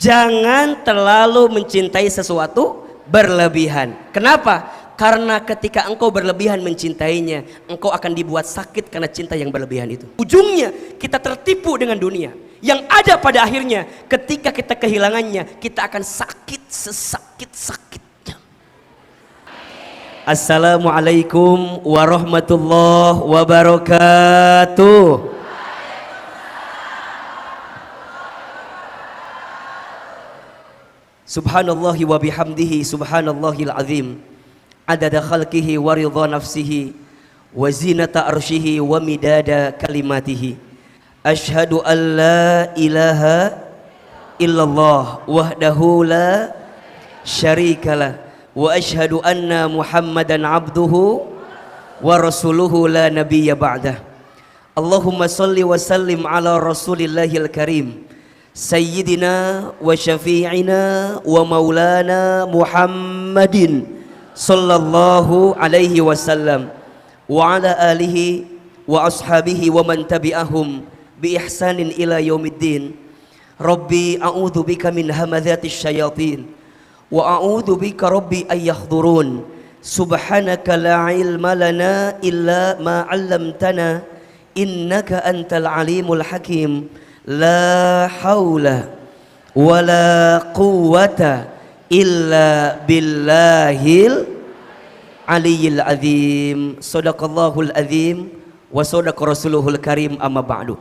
Jangan terlalu mencintai sesuatu berlebihan. Kenapa? Karena ketika engkau berlebihan mencintainya, engkau akan dibuat sakit karena cinta yang berlebihan itu. Ujungnya kita tertipu dengan dunia. Yang ada pada akhirnya ketika kita kehilangannya, kita akan sakit sesakit-sakitnya. Assalamualaikum warahmatullahi wabarakatuh. Subhanallahi wa bihamdihi subhanallahil azim. Adada khalqihi wa ridha nafsihi wa zinata arshihi wa midada kalimatihi. Ashhadu an la ilaha illallah wahdahu la syarikalah wa ashhadu anna Muhammadan abduhu wa rasuluhu la nabiyya ba'dah. Allahumma salli wa sallim ala rasulillahil karim Sayyidina wa syafi'ina wa maulana Muhammadin sallallahu alaihi wasallam wa ala alihi wa ashabihi wa man tabi'ahum bi ihsanin ila yaumiddin. Rabbi a'udzu bika min hamadzatish syayatin wa a'udzu bika rabbi ay yahdurun. Subhanaka la ilma lana illa ma 'allamtana innaka antal alimul hakim. La haula wa la quwwata illa billahil aliyyil azim. Sadaqallahul azim wa sadaqa rasuluhul karim, amma ba'du.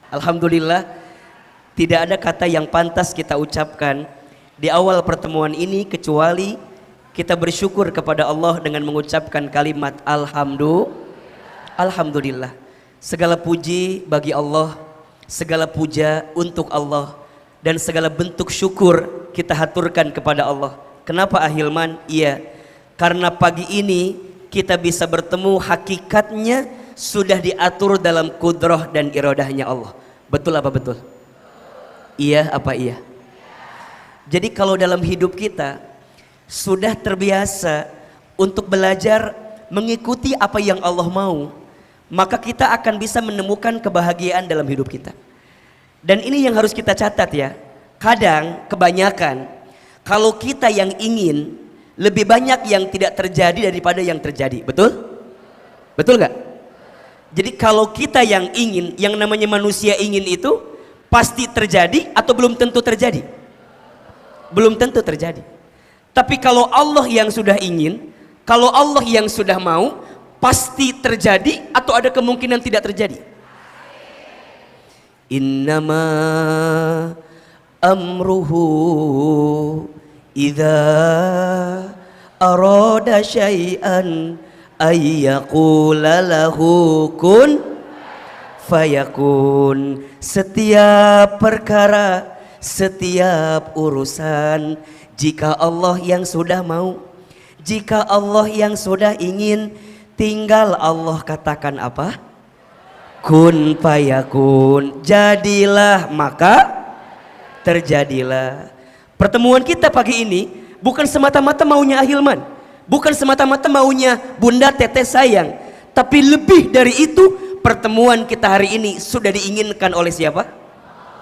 Alhamdulillah, tidak ada kata yang pantas kita ucapkan di awal pertemuan ini kecuali kita bersyukur kepada Allah dengan mengucapkan kalimat Alhamdulillah. Segala puji bagi Allah, segala puja untuk Allah, dan segala bentuk syukur kita haturkan kepada Allah. Kenapa Ahilman? Iya, karena pagi ini kita bisa bertemu hakikatnya sudah diatur dalam kudrah dan iradahnya Allah. Betul apa betul? Iya apa iya? Jadi kalau dalam hidup kita sudah terbiasa untuk belajar mengikuti apa yang Allah mau, maka kita akan bisa menemukan kebahagiaan dalam hidup kita. Dan ini yang harus kita catat ya. Kadang kebanyakan kalau kita yang ingin, lebih banyak yang tidak terjadi daripada yang terjadi. Betul? Betul gak? Jadi kalau kita yang ingin, yang namanya manusia ingin itu pasti terjadi atau belum tentu terjadi? Belum tentu terjadi. Tapi kalau Allah yang sudah ingin, kalau Allah yang sudah mau, pasti terjadi atau ada kemungkinan tidak terjadi? Innama amruhu idza arada syai'an ayyaqula lahu kun fayakun. Setiap perkara, setiap urusan, jika Allah yang sudah mau, jika Allah yang sudah ingin, tinggal Allah katakan apa? Kun fayakun. Jadilah maka terjadilah. Pertemuan kita pagi ini bukan semata-mata maunya Ahilman, bukan semata-mata maunya Bunda Teteh sayang, tapi lebih dari itu, pertemuan kita hari ini sudah diinginkan oleh siapa?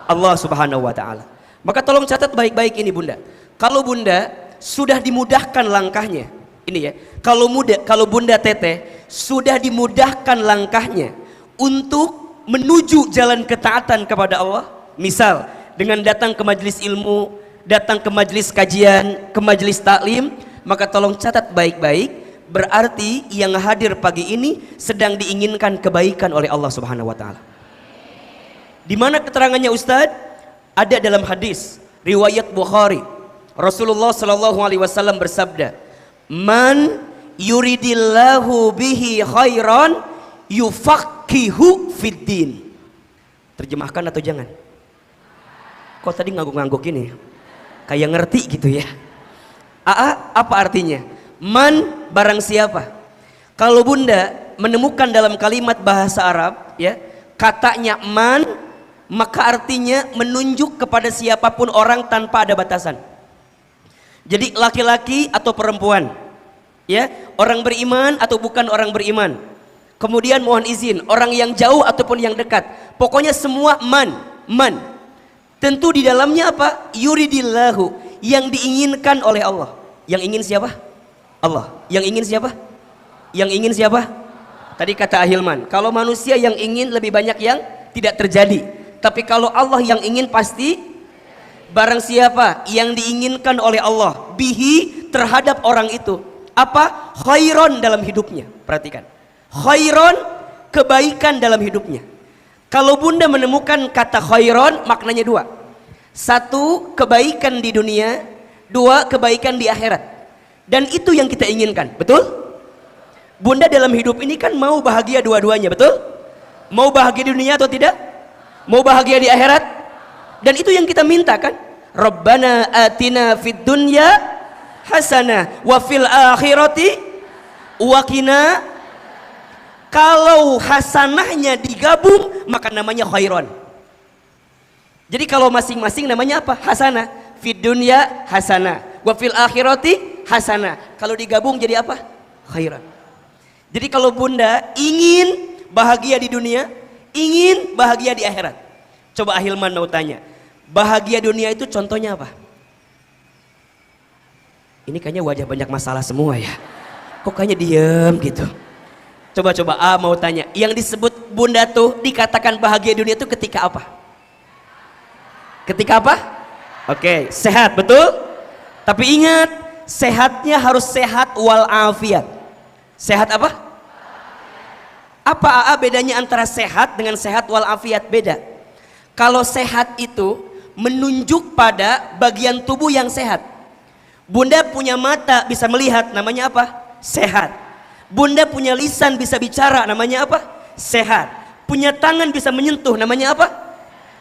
Allah Subhanahu wa Ta'ala. Maka tolong catat baik-baik ini Bunda. Kalau Bunda sudah dimudahkan langkahnya, ini ya, kalau Bunda Teteh sudah dimudahkan langkahnya untuk menuju jalan ketaatan kepada Allah, misal dengan datang ke majelis ilmu, datang ke majelis kajian, ke majelis taklim, maka tolong catat baik-baik, berarti yang hadir pagi ini sedang diinginkan kebaikan oleh Allah Subhanahu wa Ta'ala. Di mana keterangannya Ustadz? Ada dalam hadis riwayat Bukhari. Rasulullah sallallahu alaihi wasallam bersabda, "Man yuridillahu bihi khairan yufaqihu fiddin." Terjemahkan atau jangan? Kok tadi ngangguk-ngangguk ini? Kayak ngerti gitu ya. Apa artinya? Man, barang siapa. Kalau Bunda menemukan dalam kalimat bahasa Arab ya, katanya man, maka artinya menunjuk kepada siapapun orang tanpa ada batasan. Jadi laki-laki atau perempuan, ya, orang beriman atau bukan orang beriman. Kemudian mohon izin, orang yang jauh ataupun yang dekat. Pokoknya semua man. Tentu di dalamnya apa? Yuridillahu, yang diinginkan oleh Allah. Yang ingin siapa? Allah. Yang ingin siapa? Yang ingin siapa? Tadi kata Ahilman, kalau manusia yang ingin lebih banyak yang tidak terjadi. Tapi kalau Allah yang ingin pasti. Barang siapa yang diinginkan oleh Allah bihi, terhadap orang itu apa? Khairon dalam hidupnya. Perhatikan, khairon, kebaikan dalam hidupnya. Kalau bunda menemukan kata khairon, maknanya dua. Satu, kebaikan di dunia. Dua, kebaikan di akhirat. Dan itu yang kita inginkan, betul? Bunda dalam hidup ini kan mau bahagia dua-duanya, betul? Mau bahagia di dunia atau tidak? Mau bahagia di akhirat? Dan itu yang kita minta kan? Rabbana atina fid dunya hasanah wa fil akhirati wa qina. Kalau hasanahnya digabung maka namanya khairon. Jadi kalau masing-masing namanya apa? Hasanah. Fid dunya hasanah wa fil akhirati hasanah. Kalau digabung jadi apa? Khairon. Jadi kalau bunda ingin bahagia di dunia, ingin bahagia di akhirat. Coba Ahilman mau tanya, bahagia dunia itu contohnya apa? Ini kayaknya wajah banyak masalah semua ya. Kok kayaknya diem gitu. Coba A mau tanya, yang disebut bunda tuh dikatakan bahagia dunia itu ketika apa? Ketika apa? Oke, sehat, betul? Tapi ingat, sehatnya harus sehat wal afiat. Sehat apa? Apa AA bedanya antara sehat dengan sehat wal afiat? Beda. Kalau sehat itu menunjuk pada bagian tubuh yang sehat. Bunda punya mata bisa melihat, namanya apa? Sehat. Bunda punya lisan bisa bicara, namanya apa? Sehat. Punya tangan bisa menyentuh, namanya apa?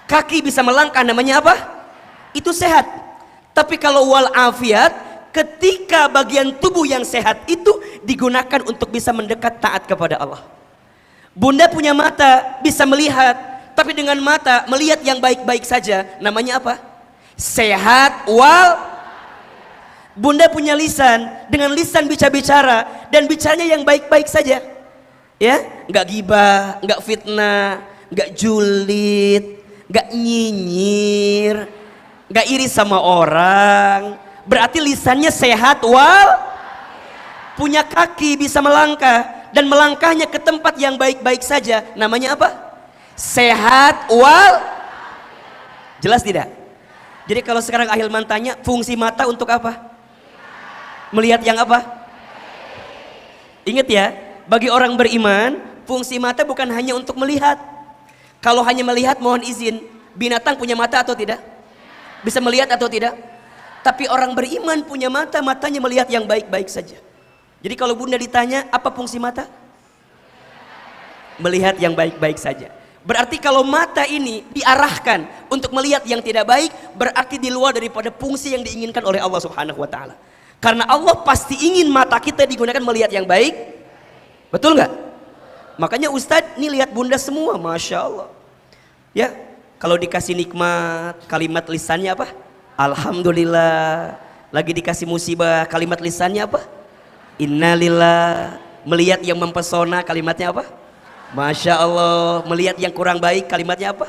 Kaki bisa melangkah, namanya apa? Itu sehat. Tapi kalau wal afiat, ketika bagian tubuh yang sehat itu digunakan untuk bisa mendekat taat kepada Allah. Bunda punya mata bisa melihat, tapi dengan mata melihat yang baik-baik saja, namanya apa? Sehat wal. Bunda punya lisan, dengan lisan bisa bicara dan bicaranya yang baik-baik saja, ya, nggak gibah, nggak fitnah, nggak julid, nggak nyinyir, nggak iri sama orang. Berarti lisannya sehat wal. Punya kaki bisa melangkah dan melangkahnya ke tempat yang baik-baik saja, namanya apa? Sehat wal. Jelas tidak? Jadi kalau sekarang Ahilman tanya, fungsi mata untuk apa? Melihat yang apa? Ingat ya, bagi orang beriman, fungsi mata bukan hanya untuk melihat. Kalau hanya melihat, mohon izin, binatang punya mata atau tidak? Bisa melihat atau tidak? Tapi orang beriman punya mata, matanya melihat yang baik-baik saja. Jadi kalau bunda ditanya, apa fungsi mata? Melihat yang baik-baik saja. Berarti kalau mata ini diarahkan untuk melihat yang tidak baik, berarti di luar daripada fungsi yang diinginkan oleh Allah Subhanahu wa Ta'ala. Karena Allah pasti ingin mata kita digunakan melihat yang baik. Betul nggak? Makanya Ustadz ini lihat bunda semua, Masya Allah. Ya, kalau dikasih nikmat, kalimat lisannya apa? Alhamdulillah. Lagi dikasih musibah, kalimat lisannya apa? Innalillah. Melihat yang mempesona, kalimatnya apa? Masya Allah. Melihat yang kurang baik, kalimatnya apa?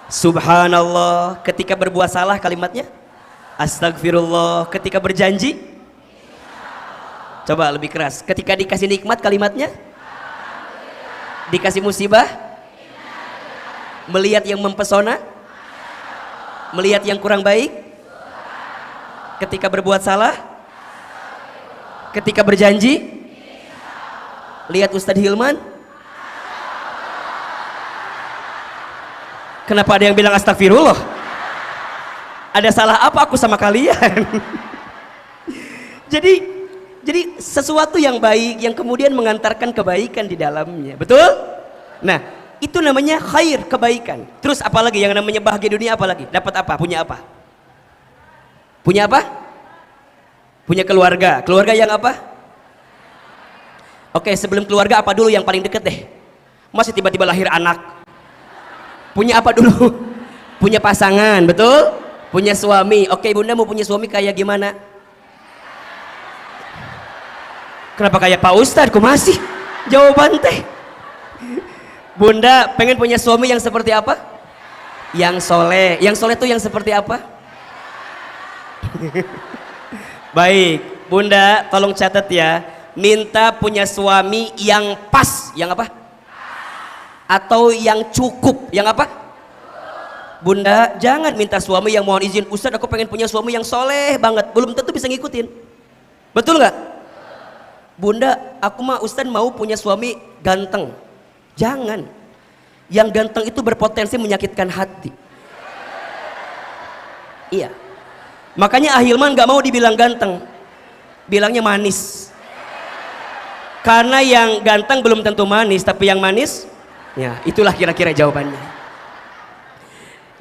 Subhanallah. Ketika berbuat salah, kalimatnya Astagfirullah. Ketika berjanji, coba lebih keras. Ketika dikasih nikmat, kalimatnya dikasih musibah, melihat yang mempesona, melihat yang kurang baik, ketika berbuat salah, ketika berjanji. Lihat Ustadz Hilman. Kenapa ada yang bilang astagfirullah? Ada salah apa aku sama kalian? Jadi sesuatu yang baik yang kemudian mengantarkan kebaikan di dalamnya, betul? Nah, itu namanya khair, kebaikan. Terus apalagi yang namanya bahagia dunia, apalagi? Dapat apa? Punya apa? Punya apa? Punya keluarga. Keluarga yang apa? Oke, sebelum keluarga apa dulu yang paling deket deh? Masih tiba-tiba lahir anak. Punya apa dulu? Punya pasangan, betul? Punya suami. Oke, bunda mau punya suami kayak gimana? Kenapa kayak Pak Ustadz? Kok masih jawaban teh? Bunda pengen punya suami yang seperti apa? Yang soleh. Yang soleh itu yang seperti apa? Baik, Bunda tolong catat ya. Minta punya suami yang pas. Yang apa? Atau yang cukup. Yang apa? Bunda jangan minta suami yang mohon izin, Ustadz aku pengen punya suami yang soleh banget, belum tentu bisa ngikutin. Betul nggak? Bunda aku mah Ustadz mau punya suami ganteng. Jangan. Yang ganteng itu berpotensi menyakitkan hati. Iya. Makanya Ahilman nggak mau dibilang ganteng, bilangnya manis. Karena yang ganteng belum tentu manis, tapi yang manis, ya itulah kira-kira jawabannya.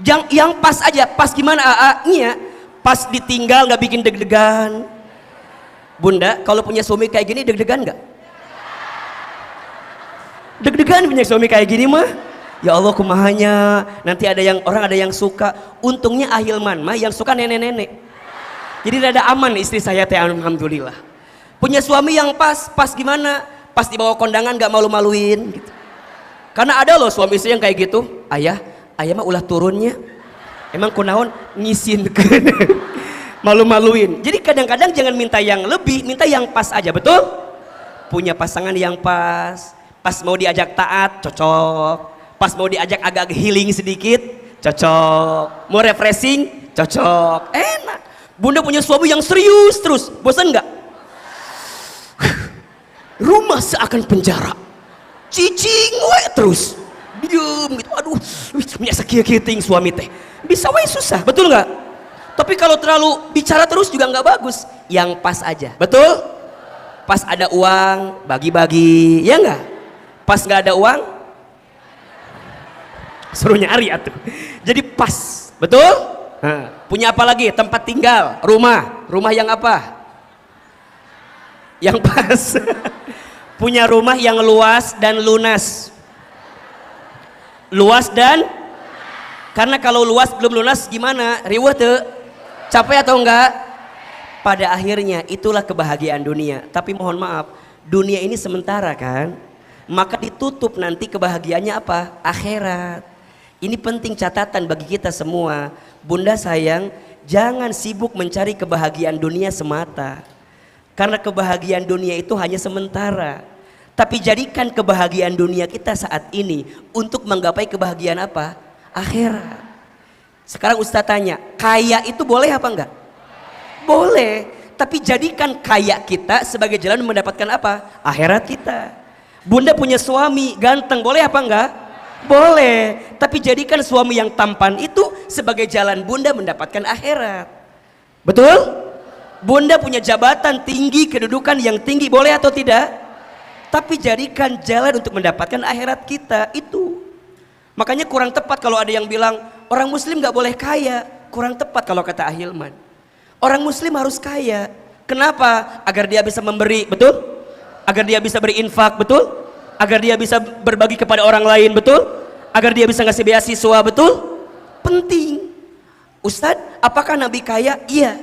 Yang pas aja, pas gimana AA-nya? Pas ditinggal nggak bikin deg-degan. Bunda, kalau punya suami kayak gini deg-degan nggak? Deg-degan punya suami kayak gini mah. Ya Allah kumahanya, nanti ada yang suka. Untungnya Ahilman mah yang suka nenek-nenek. Jadi rada aman istri saya teh, alhamdulillah. Punya suami yang pas gimana? Pas dibawa kondangan nggak malu-maluin gitu. Karena ada loh suami istri yang kayak gitu. Ayah mah ulah turunnya emang kunaon ngisinkeun. Malu-maluin. Jadi kadang-kadang jangan minta yang lebih, minta yang pas aja. Betul? Punya pasangan yang pas mau diajak taat cocok, pas mau diajak agak healing sedikit cocok, mau refreshing cocok, enak. Bunda punya suami yang serius terus, bosan nggak? Rumah seakan penjara, cicing we terus diem gitu, aduh biasa kia-kia suami teh bisa we susah, betul nggak? Tapi kalau terlalu bicara terus juga nggak bagus. Yang pas aja, betul? Pas ada uang bagi-bagi, ya nggak? Pas nggak ada uang suruh nyari atuh. Jadi pas, betul? Nah, punya apa lagi? Tempat tinggal, rumah yang apa? Yang pas. Punya rumah yang luas dan lunas. Luas dan, karena kalau luas belum lunas gimana? Riweuh teu? Capek atau enggak? Pada akhirnya itulah kebahagiaan dunia. Tapi mohon maaf, dunia ini sementara kan? Maka ditutup nanti kebahagiaannya apa? Akhirat. Ini penting catatan bagi kita semua. Bunda sayang, jangan sibuk mencari kebahagiaan dunia semata. Karena kebahagiaan dunia itu hanya sementara. Tapi jadikan kebahagiaan dunia kita saat ini untuk menggapai kebahagiaan apa? Akhirat. Sekarang Ustaz tanya, kaya itu boleh apa enggak? Boleh. Tapi jadikan kaya kita sebagai jalan mendapatkan apa? Akhirat kita. Bunda punya suami ganteng, boleh apa enggak? Boleh. Tapi jadikan suami yang tampan itu sebagai jalan Bunda mendapatkan akhirat. Betul? Bunda punya jabatan tinggi, kedudukan yang tinggi, boleh atau tidak? Tapi jadikan jalan untuk mendapatkan akhirat kita itu. Makanya kurang tepat kalau ada yang bilang orang muslim gak boleh kaya. Kurang tepat kalau kata Ahilman. Orang muslim harus kaya. Kenapa? Agar dia bisa memberi, betul? Agar dia bisa berinfak, betul? Agar dia bisa berbagi kepada orang lain, betul? Agar dia bisa ngasih beasiswa, betul? Penting. Ustadz, apakah Nabi kaya? Iya,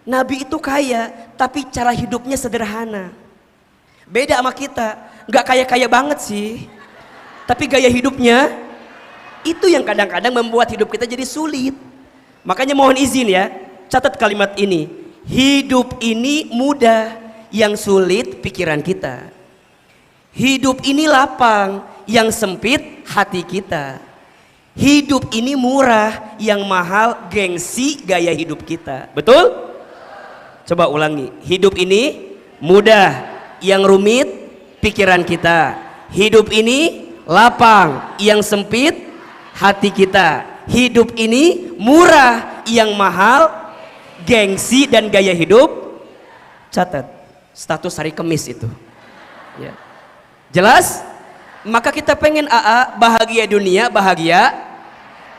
Nabi itu kaya, tapi cara hidupnya sederhana. Beda sama kita, nggak kaya-kaya banget sih, tapi gaya hidupnya itu yang kadang-kadang membuat hidup kita jadi sulit. Makanya mohon izin ya, catat kalimat ini. Hidup ini mudah, yang sulit pikiran kita. Hidup ini lapang, yang sempit hati kita. Hidup ini murah, yang mahal gengsi gaya hidup kita. Betul? Coba ulangi. Hidup ini mudah, yang rumit pikiran kita. Hidup ini lapang, yang sempit hati kita. Hidup ini murah, yang mahal gengsi dan gaya hidup. Catat status hari Kemis itu ya. Jelas? Maka kita pengen bahagia dunia, bahagia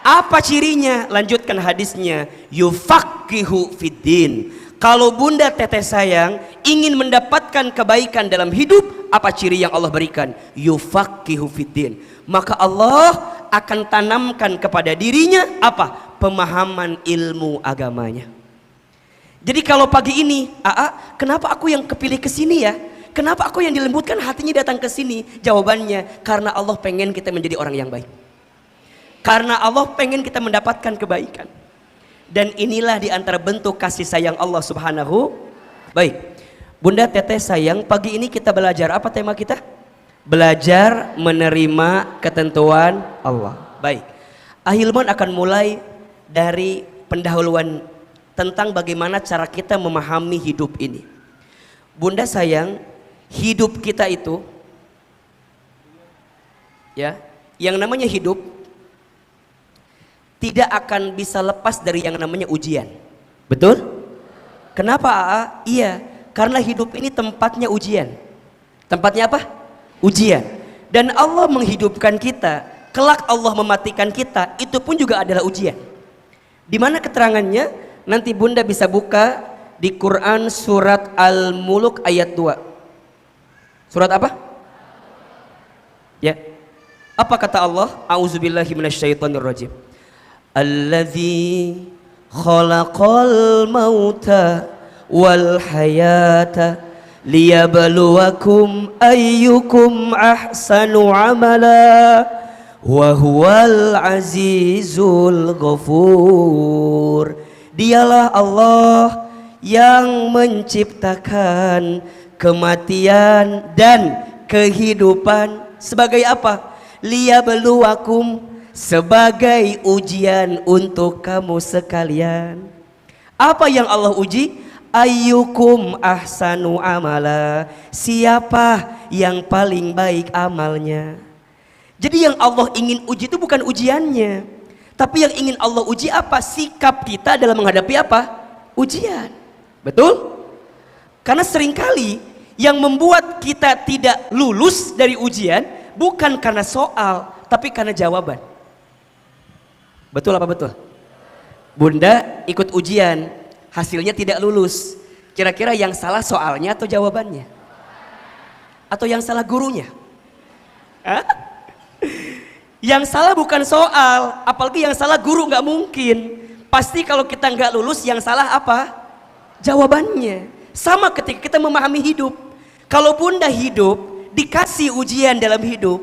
apa cirinya? Lanjutkan hadisnya, yufaqihu fiddin. Kalau Bunda Teteh sayang ingin mendapatkan kebaikan dalam hidup, apa ciri yang Allah berikan? Yufaqihu fiddin. Maka Allah akan tanamkan kepada dirinya apa? Pemahaman ilmu agamanya. Jadi kalau pagi ini, kenapa aku yang kepilih ke sini ya? Kenapa aku yang dilembutkan hatinya datang ke sini? Jawabannya, karena Allah pengen kita menjadi orang yang baik. Karena Allah pengen kita mendapatkan kebaikan. Dan inilah di antara bentuk kasih sayang Allah Subhanahu. Baik, Bunda Teteh sayang, pagi ini kita belajar apa tema kita? Belajar menerima ketentuan Allah. Baik, Ahilman akan mulai dari pendahuluan tentang bagaimana cara kita memahami hidup ini. Bunda sayang, hidup kita itu, ya, yang namanya hidup tidak akan bisa lepas dari yang namanya ujian. Betul? Kenapa AA? Iya, karena hidup ini tempatnya ujian. Tempatnya apa? Ujian. Dan Allah menghidupkan kita, kelak Allah mematikan kita, itu pun juga adalah ujian. Di mana keterangannya? Nanti Bunda bisa buka di Quran surat Al-Muluk ayat 2. Surat apa? Ya. Apa kata Allah? A'udzubillahi minasyaitonirrajim. Alladzi khalaqal mauta wal hayata liyabluwakum ayyukum ahsanu amala wa huwal azizul ghafur. Dialah Allah yang menciptakan kematian dan kehidupan sebagai apa? Liyabluwakum, sebagai ujian untuk kamu sekalian. Apa yang Allah uji? Ayyukum ahsanu amala, siapa yang paling baik amalnya. Jadi yang Allah ingin uji itu bukan ujiannya, tapi yang ingin Allah uji apa? Sikap kita dalam menghadapi apa? Ujian. Betul? Karena seringkali yang membuat kita tidak lulus dari ujian bukan karena soal, tapi karena jawaban. Betul apa betul? Bunda ikut ujian, hasilnya tidak lulus. Kira-kira yang salah soalnya atau jawabannya? Atau yang salah gurunya? Hah? Yang salah bukan soal, apalagi yang salah guru, nggak mungkin. Pasti kalau kita nggak lulus, yang salah apa? Jawabannya. Sama ketika kita memahami hidup. Kalau Bunda hidup, dikasih ujian dalam hidup,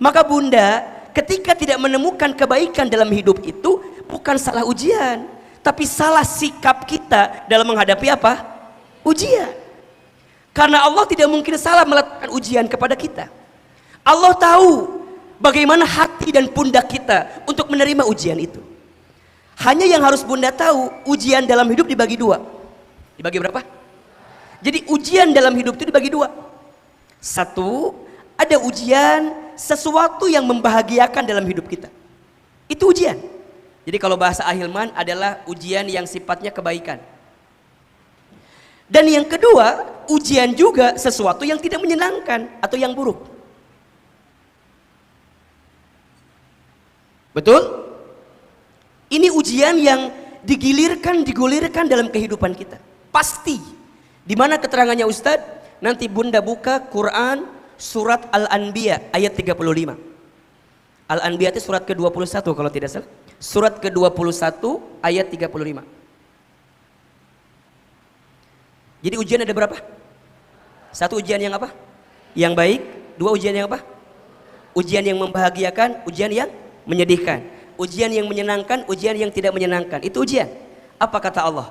maka Bunda ketika tidak menemukan kebaikan dalam hidup itu bukan salah ujian, tapi salah sikap kita dalam menghadapi apa? Ujian. Karena Allah tidak mungkin salah meletakkan ujian kepada kita. Allah tahu bagaimana hati dan pundak kita untuk menerima ujian itu. Hanya yang harus Bunda tahu, ujian dalam hidup dibagi dua. Dibagi berapa? Jadi ujian dalam hidup itu dibagi dua. Satu, ada ujian sesuatu yang membahagiakan dalam hidup kita. Itu ujian. Jadi kalau bahasa Ahilman adalah ujian yang sifatnya kebaikan. Dan yang kedua, ujian juga sesuatu yang tidak menyenangkan atau yang buruk. Betul? Ini ujian yang digulirkan dalam kehidupan kita. Pasti. Di mana keterangannya Ustadz? Nanti Bunda buka Quran surat Al-Anbiya ayat 35. Al-Anbiya itu surat ke-21 kalau tidak salah. Surat ke-21 ayat 35. Jadi ujian ada berapa? Satu ujian yang apa? Yang baik. Dua ujian yang apa? Ujian yang membahagiakan, ujian yang menyedihkan. Ujian yang menyenangkan, ujian yang tidak menyenangkan. Itu ujian. Apa kata Allah?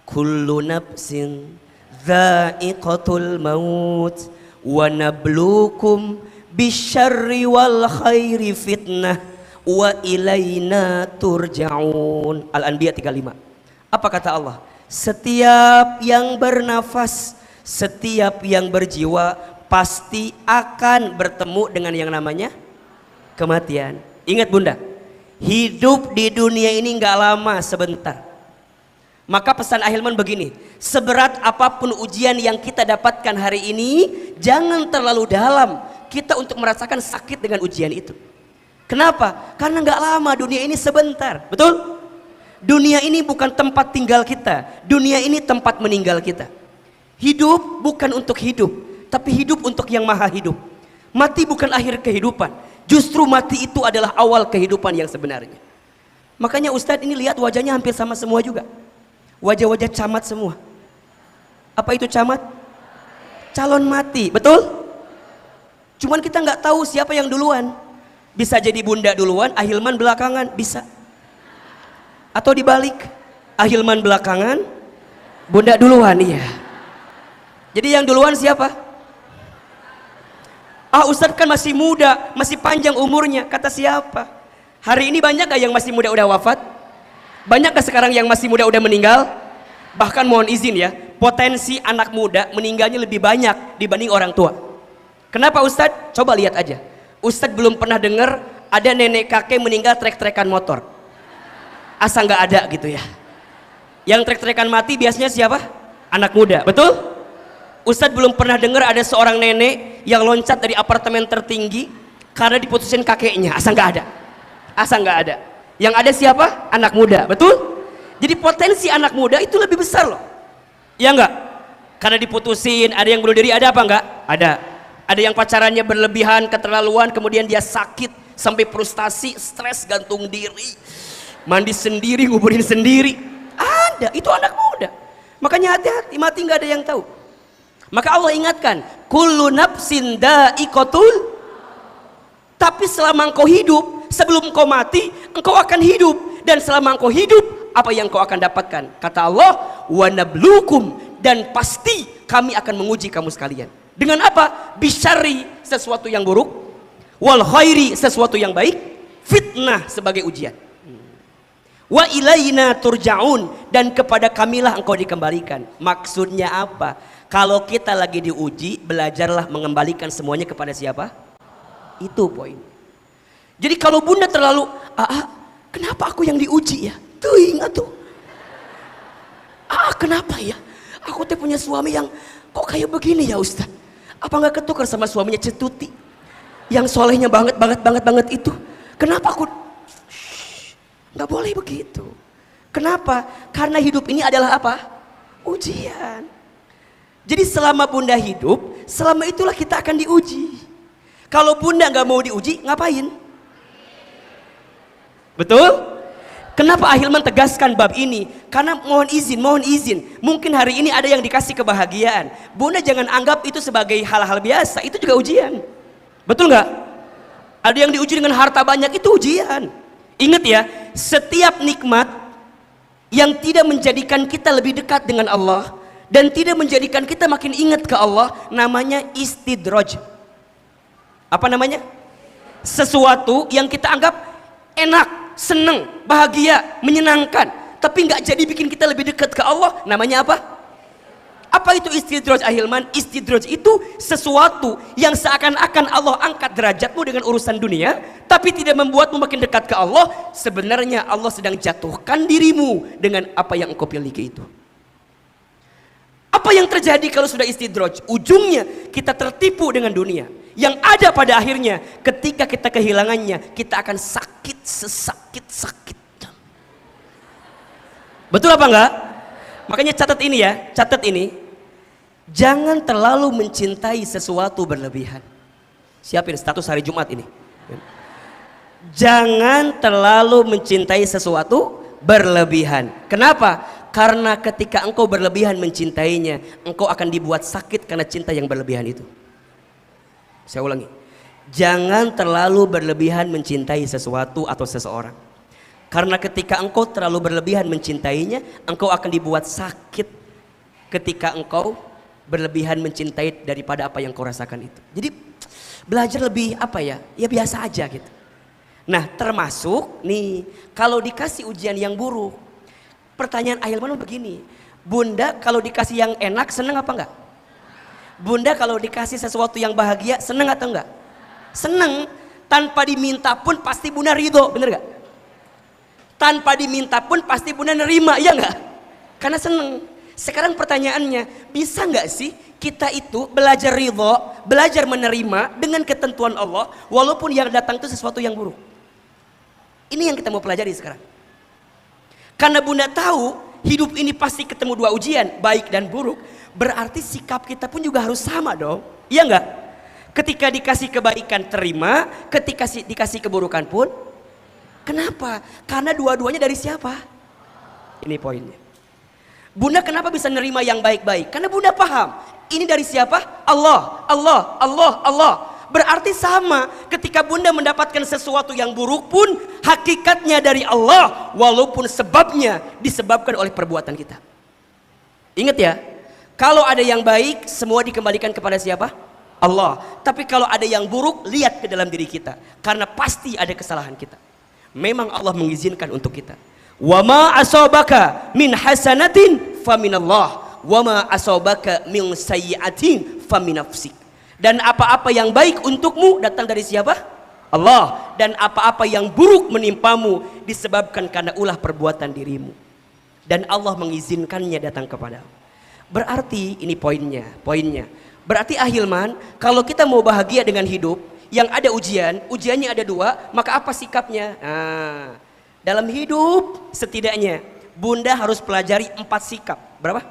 Kullu nafsin dha'iqatul maut wa nabluukum bisyarri wal khairi fitnah wa ilaina turja'un. Al-Anbiya 35. Apa kata Allah? Setiap yang bernafas, setiap yang berjiwa pasti akan bertemu dengan yang namanya kematian. Ingat Bunda, hidup di dunia ini nggak lama, sebentar. Maka pesan Ahilman begini, seberat apapun ujian yang kita dapatkan hari ini, jangan terlalu dalam kita untuk merasakan sakit dengan ujian itu. Kenapa? Karena nggak lama, dunia ini sebentar. Betul? Dunia ini bukan tempat tinggal kita, dunia ini tempat meninggal kita. Hidup bukan untuk hidup, tapi hidup untuk yang maha hidup. Mati bukan akhir kehidupan, justru mati itu adalah awal kehidupan yang sebenarnya. Makanya Ustadz ini lihat wajahnya hampir sama semua juga. Wajah-wajah camat semua. Apa itu camat? Calon mati, betul? Cuman kita nggak tahu siapa yang duluan. Bisa jadi bunda duluan, Ahilman belakangan, bisa. Atau dibalik, Ahilman belakangan, bunda duluan, iya. Jadi yang duluan siapa? Ah, Ustadz kan masih muda, masih panjang umurnya. Kata siapa? Hari ini banyak gak yang masih muda udah wafat? Banyak gak sekarang yang masih muda udah meninggal? Bahkan mohon izin ya, potensi anak muda meninggalnya lebih banyak dibanding orang tua. Kenapa Ustadz? Coba lihat aja. Ustadz belum pernah dengar ada nenek kakek meninggal trek-trekan motor. Asa nggak ada gitu ya. Yang trek-trekan mati biasanya siapa? Anak muda, betul? Ustadz belum pernah dengar ada seorang nenek yang loncat dari apartemen tertinggi karena diputusin kakeknya. Asa nggak ada. Asa nggak ada. Yang ada siapa? Anak muda, betul? Jadi potensi anak muda itu lebih besar loh. Ya enggak? Karena diputusin, ada yang bunuh diri, ada apa enggak? Ada. Ada yang pacarannya berlebihan, keterlaluan, kemudian dia sakit sampai frustasi, stres, gantung diri, mandi sendiri, nguburin sendiri. Ada, itu anak muda. Makanya hati-hati, mati nggak ada yang tahu. Maka Allah ingatkan, kullu nafsin dha'iqatul. Tapi selama engkau hidup, sebelum engkau mati, engkau akan hidup. Dan selama engkau hidup, apa yang kau akan dapatkan? Kata Allah, wa nabluukum, dan pasti kami akan menguji kamu sekalian. Dengan apa? Bisyari, sesuatu yang buruk, wal khairi, sesuatu yang baik, fitnah sebagai ujian. Wa ilaina turja'un, dan kepada kamilah engkau dikembalikan. Maksudnya apa? Kalau kita lagi diuji, belajarlah mengembalikan semuanya kepada siapa? Itu poin. Jadi kalau bunda terlalu, kenapa aku yang diuji ya? Tuh ingat tuh. Kenapa ya? Aku teh punya suami yang kok kayak begini ya Ustaz? Apa nggak ketukar sama suaminya Cetuti? Yang solehnya banget itu. Kenapa aku? Nggak boleh begitu. Kenapa? Karena hidup ini adalah apa? Ujian. Jadi selama bunda hidup, selama itulah kita akan diuji. Kalau bunda nggak mau diuji, ngapain? Betul? Kenapa Ahilman tegaskan bab ini? Karena mohon izin. Mungkin hari ini ada yang dikasih kebahagiaan. Bunda jangan anggap itu sebagai hal-hal biasa. Itu juga ujian. Betul nggak? Ada yang diuji dengan harta banyak, itu ujian. Ingat ya, setiap nikmat yang tidak menjadikan kita lebih dekat dengan Allah dan tidak menjadikan kita makin ingat ke Allah, namanya istidraj. Apa namanya? Sesuatu yang kita anggap enak, seneng, bahagia, menyenangkan, tapi nggak jadi bikin kita lebih dekat ke Allah, namanya apa? Apa itu istidraj Ahilman? Istidraj itu sesuatu yang seakan-akan Allah angkat derajatmu dengan urusan dunia, tapi tidak membuatmu makin dekat ke Allah. Sebenarnya Allah sedang jatuhkan dirimu dengan apa yang engkau miliki itu. Apa yang terjadi kalau sudah istidraj? Ujungnya kita tertipu dengan dunia. Yang ada pada akhirnya ketika kita kehilangannya, kita akan sakit sesakit-sakitnya. Betul apa enggak? Makanya catat ini ya, catat ini. Jangan terlalu mencintai sesuatu berlebihan. Siapin status hari Jumat ini. Jangan terlalu mencintai sesuatu berlebihan. Kenapa? Karena ketika engkau berlebihan mencintainya, engkau akan dibuat sakit karena cinta yang berlebihan itu. Saya ulangi, jangan terlalu berlebihan mencintai sesuatu atau seseorang. Karena ketika engkau terlalu berlebihan mencintainya, engkau akan dibuat sakit ketika engkau berlebihan mencintai daripada apa yang kau rasakan itu. Jadi belajar lebih apa ya biasa aja gitu. Nah termasuk nih, kalau dikasih ujian yang buruk, pertanyaan Ahilman begini, bunda kalau dikasih yang enak seneng apa enggak? Bunda kalau dikasih sesuatu yang bahagia seneng atau enggak? Seneng. Tanpa diminta pun pasti bunda ridho, bener gak? Tanpa diminta pun pasti bunda nerima, iya enggak? Karena seneng. Sekarang pertanyaannya, bisa enggak sih kita itu belajar ridho, belajar menerima dengan ketentuan Allah, walaupun yang datang itu sesuatu yang buruk? Ini yang kita mau pelajari sekarang. Karena bunda tahu hidup ini pasti ketemu dua ujian, baik dan buruk. Berarti sikap kita pun juga harus sama dong, iya enggak? Ketika dikasih kebaikan terima, ketika dikasih keburukan pun. Kenapa? Karena dua-duanya dari siapa? Ini poinnya. Bunda kenapa bisa nerima yang baik-baik? Karena bunda paham, ini dari siapa? Allah. Berarti sama, ketika bunda mendapatkan sesuatu yang buruk pun hakikatnya dari Allah, walaupun sebabnya disebabkan oleh perbuatan kita. Ingat ya, kalau ada yang baik semua dikembalikan kepada siapa? Allah. Tapi kalau ada yang buruk, lihat ke dalam diri kita, karena pasti ada kesalahan kita. Memang Allah mengizinkan untuk kita. Wa ma asabaka min hasanatin faminallah, wa ma asabaka min sayyi'atin faminafsik. Dan apa-apa yang baik untukmu datang dari siapa? Allah. Dan apa-apa yang buruk menimpamu disebabkan karena ulah perbuatan dirimu. Dan Allah mengizinkannya datang kepadamu. Berarti ini poinnya. Berarti Ahilman, kalau kita mau bahagia dengan hidup yang ada ujiannya ada dua, maka apa sikapnya? Nah, dalam hidup setidaknya bunda harus pelajari 4 sikap. Berapa?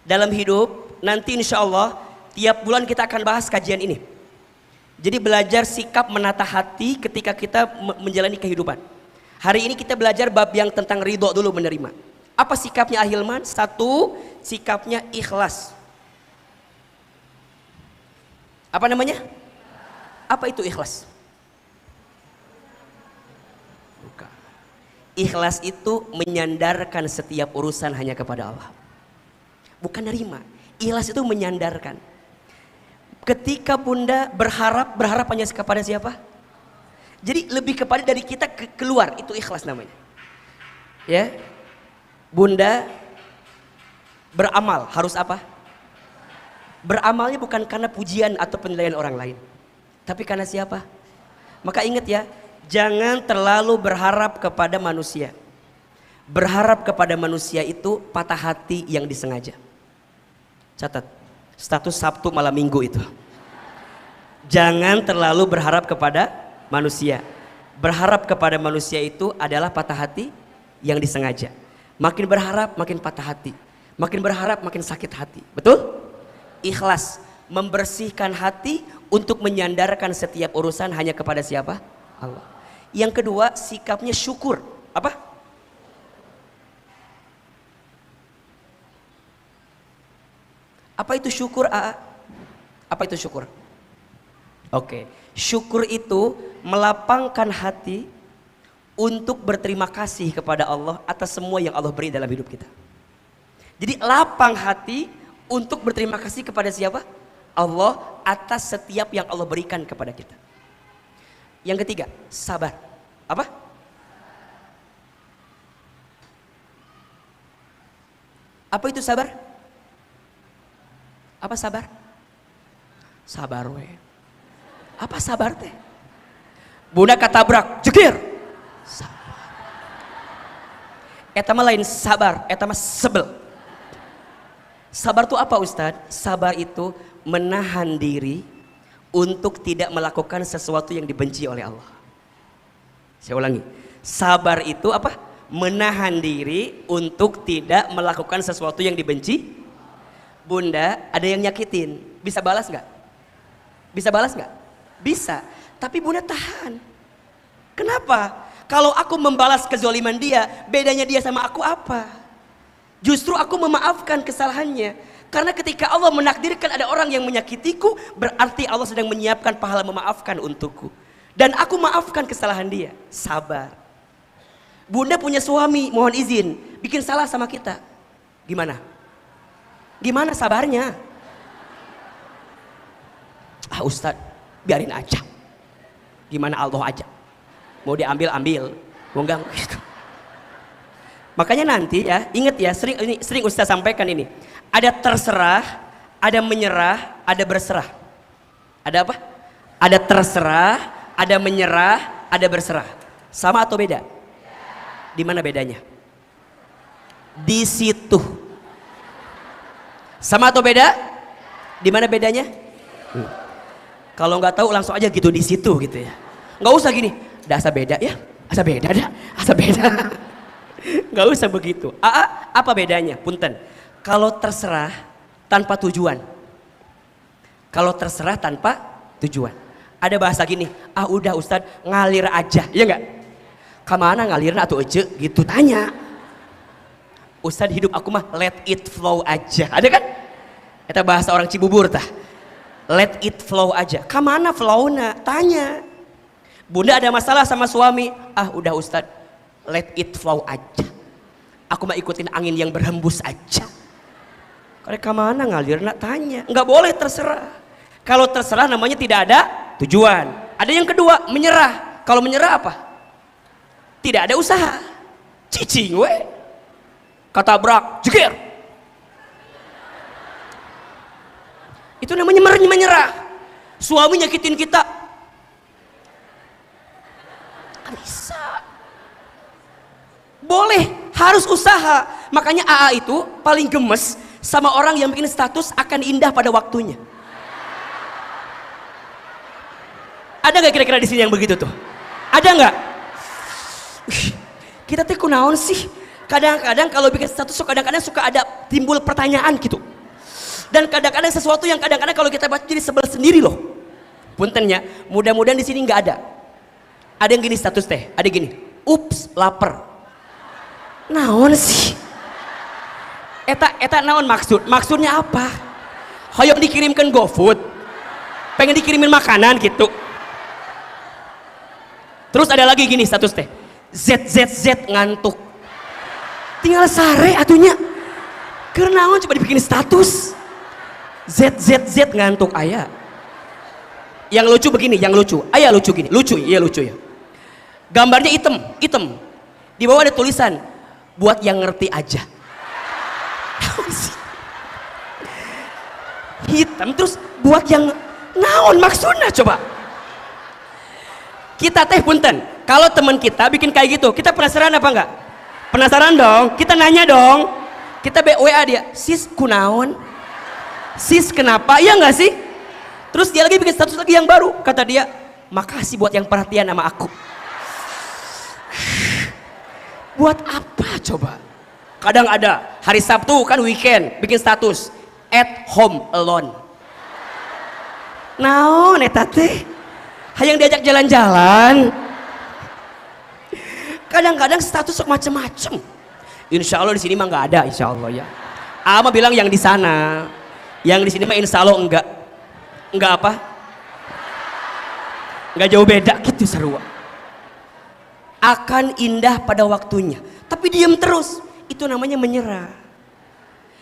Dalam hidup nanti insya Allah tiap bulan kita akan bahas kajian ini. Jadi belajar sikap menata hati ketika kita menjalani kehidupan. Hari ini kita belajar bab yang tentang ridho dulu, menerima. Apa sikapnya Ahilman? 1, sikapnya ikhlas. Apa namanya? Apa itu ikhlas? Bukan. Ikhlas itu menyandarkan setiap urusan hanya kepada Allah. Bukan nerima. Ikhlas itu menyandarkan. Ketika bunda berharap hanya kepada siapa? Jadi lebih kepada dari kita keluar, itu ikhlas namanya. Ya. Bunda beramal harus apa? Beramalnya bukan karena pujian atau penilaian orang lain, tapi karena siapa? Maka ingat ya, jangan terlalu berharap kepada manusia. Berharap kepada manusia itu patah hati yang disengaja. Catat, status Sabtu malam Minggu itu. Jangan terlalu berharap kepada manusia. Berharap kepada manusia itu adalah patah hati yang disengaja. Makin berharap makin patah hati. Makin berharap makin sakit hati. Betul? Ikhlas, membersihkan hati untuk menyandarkan setiap urusan hanya kepada siapa? Allah. Yang kedua, sikapnya syukur. Apa? Apa itu syukur, AA? Apa itu syukur? Oke, syukur itu melapangkan hati untuk berterima kasih kepada Allah atas semua yang Allah beri dalam hidup kita. Jadi lapang hati untuk berterima kasih kepada siapa? Allah atas setiap yang Allah berikan kepada kita. Yang ketiga, sabar. Apa? Apa itu sabar? Apa sabar? Sabar we. Apa sabar teh? Bunda katabrak, jekir. Sabar. Eta mah lain sabar, eta mah sebel. Sabar itu apa Ustadz? Sabar itu menahan diri untuk tidak melakukan sesuatu yang dibenci oleh Allah. Saya ulangi, sabar itu apa? Menahan diri untuk tidak melakukan sesuatu yang dibenci. Bunda, ada yang nyakitin, bisa balas nggak? Bisa balas nggak? Bisa, tapi bunda tahan. Kenapa? Kalau aku membalas kezaliman dia, bedanya dia sama aku apa? Justru aku memaafkan kesalahannya. Karena ketika Allah menakdirkan ada orang yang menyakitiku, berarti Allah sedang menyiapkan pahala memaafkan untukku. Dan aku maafkan kesalahan dia. Sabar. Bunda punya suami, mohon izin, bikin salah sama kita. Gimana? Gimana sabarnya? Ah Ustadz, biarin aja. Gimana Allah aja. Mau diambil, ambil. Mau enggak gitu. Makanya nanti ya, ingat ya, sering Ustaz sampaikan ini. Ada terserah, ada menyerah, ada berserah. Ada apa? Ada terserah, ada menyerah, ada berserah. Sama atau beda? Di mana bedanya? Di situ. Sama atau beda? Di mana bedanya? Kalau nggak tahu langsung aja gitu, di situ gitu ya. Nggak usah gini, asa beda ya, asa beda dah, asa beda. Nggak usah begitu. Apa bedanya? Punten. Kalau terserah tanpa tujuan. Kalau terserah tanpa tujuan. Ada bahasa gini, udah Ustadz ngalir aja, ya nggak? Kemana ngalirin atau ece? Gitu tanya. Ustadz hidup aku mah let it flow aja. Ada kan? Itu bahasa orang Cibubur tah. let it flow aja. Kemana flow-nya? Tanya. Bunda ada masalah sama suami, udah Ustadz, let it flow aja. Aku mau ikutin angin yang berhembus aja. Kalau kemana ngalir, nak tanya. Nggak boleh terserah. Kalau terserah namanya tidak ada tujuan. Ada yang kedua, menyerah. Kalau menyerah apa? Tidak ada usaha. Cicing we. Kata brak, jekir. Itu namanya menyerah. Suami nyakitin kita. Gak bisa. Boleh, harus usaha. Makanya AA itu paling gemes sama orang yang bikin status akan indah pada waktunya. Ada nggak kira-kira di sini yang begitu tuh? Ada nggak? Kita tuh kunaon sih? Kadang-kadang kalau bikin status kadang-kadang suka ada timbul pertanyaan gitu. Dan kadang-kadang sesuatu yang kadang-kadang kalau kita baca jadi sebel sendiri loh. Puntennya, mudah-mudahan di sini nggak ada. Ada yang gini status teh, ada gini, ups lapar. Naon sih? Eta naon maksudnya apa? Hoyong dikirimkan GoFood, pengen dikirimin makanan gitu. Terus ada lagi gini status teh, ZZZ ngantuk. Tinggal sare atunya. Karena naon coba dibikin status. ZZZ ngantuk ayah. Yang lucu begini, yang lucu. Ayah lucu gini, lucu ya. Gambarnya hitam. Di bawah ada tulisan, buat yang ngerti aja. Hitam terus buat yang naon maksudnya coba. Kita teh punten, kalau teman kita bikin kayak gitu, kita penasaran apa enggak? Penasaran dong, kita nanya dong. Kita WA dia, sis kunaon? Sis kenapa? Iya enggak sih? Terus dia lagi bikin status lagi yang baru, kata dia, makasih buat yang perhatian sama aku. Buat apa coba? Kadang ada hari Sabtu kan weekend bikin status at home alone. Naon eta teh? Hayang diajak jalan-jalan. Kadang-kadang status sok macem-macem. Insya Allah di sini mah nggak ada, insya Allah ya. Ama bilang yang di sana, yang di sini mah insya Allah enggak apa? Enggak jauh beda gitu sarua. Akan indah pada waktunya, tapi diam terus. Itu namanya menyerah.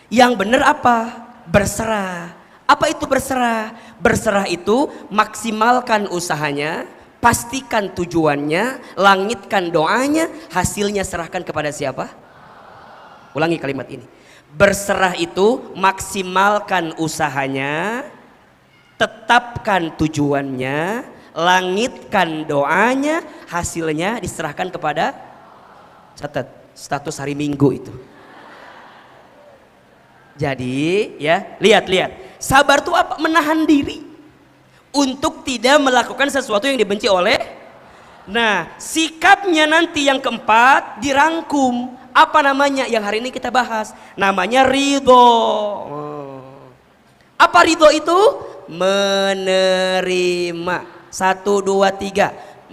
Yang benar apa? Berserah. Apa itu berserah? Berserah itu maksimalkan usahanya, pastikan tujuannya, langitkan doanya, hasilnya serahkan kepada siapa? Ulangi kalimat ini. Berserah itu maksimalkan usahanya, tetapkan tujuannya, langitkan doanya, hasilnya diserahkan kepada, catat status hari Minggu itu. Jadi ya lihat sabar itu apa? Menahan diri untuk tidak melakukan sesuatu yang dibenci oleh. Nah sikapnya nanti yang keempat dirangkum. Apa namanya yang hari ini kita bahas? Namanya ridho. Apa ridho itu? Menerima. 1, 2, 3. 1,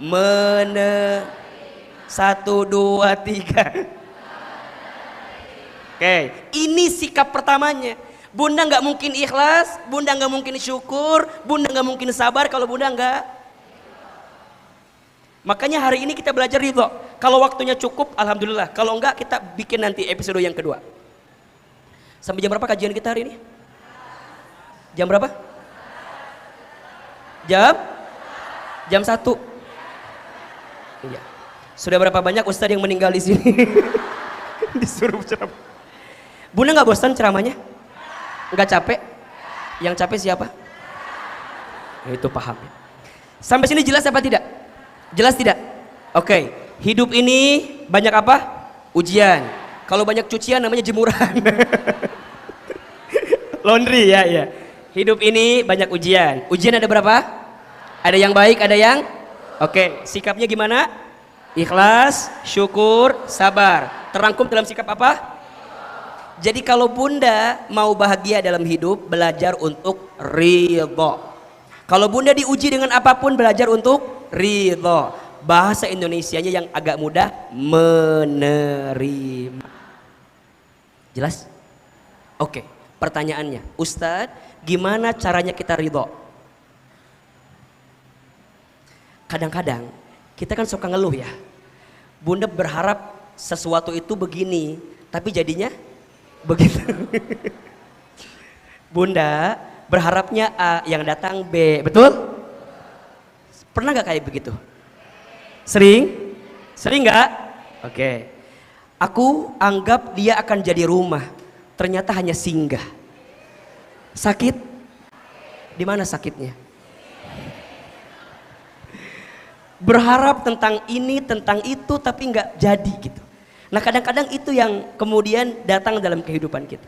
2, 3. Oke, ini sikap pertamanya. Bunda nggak mungkin ikhlas, bunda nggak mungkin syukur, bunda nggak mungkin sabar kalau bunda nggak. Makanya hari ini kita belajar ridho. Kalau waktunya cukup, alhamdulillah. Kalau enggak, kita bikin nanti episode yang kedua. Sampai jam berapa kajian kita hari ini? Jam berapa? Jam 1. Iya. Sudah berapa banyak ustadz yang meninggal di sini? Disuruh ceramah. Bunda nggak bosan ceramahnya? Nggak capek? Yang capek siapa? Ya, itu paham. Sampai sini jelas apa tidak? Jelas tidak? Oke. Hidup ini banyak apa? Ujian. Kalau banyak cucian namanya jemuran. Laundry ya. Hidup ini banyak ujian. Ujian ada berapa? Ada yang baik, ada yang? Oke. Sikapnya gimana? Ikhlas, syukur, sabar. Terangkum dalam sikap apa? Jadi kalau bunda mau bahagia dalam hidup, belajar untuk ridho. Kalau bunda diuji dengan apapun, belajar untuk ridho. Bahasa Indonesianya yang agak mudah, menerima. Jelas? Oke, pertanyaannya, Ustadz, gimana caranya kita ridho? Kadang-kadang kita kan suka ngeluh ya. Bunda berharap sesuatu itu begini, tapi jadinya begitu. Bunda berharapnya A, yang datang B, betul? Pernah gak kayak begitu? Sering? Sering gak? Oke. Aku anggap dia akan jadi rumah, ternyata hanya singgah. Sakit? Di mana sakitnya? Berharap tentang ini, tentang itu, tapi nggak jadi gitu. Nah kadang-kadang itu yang kemudian datang dalam kehidupan kita.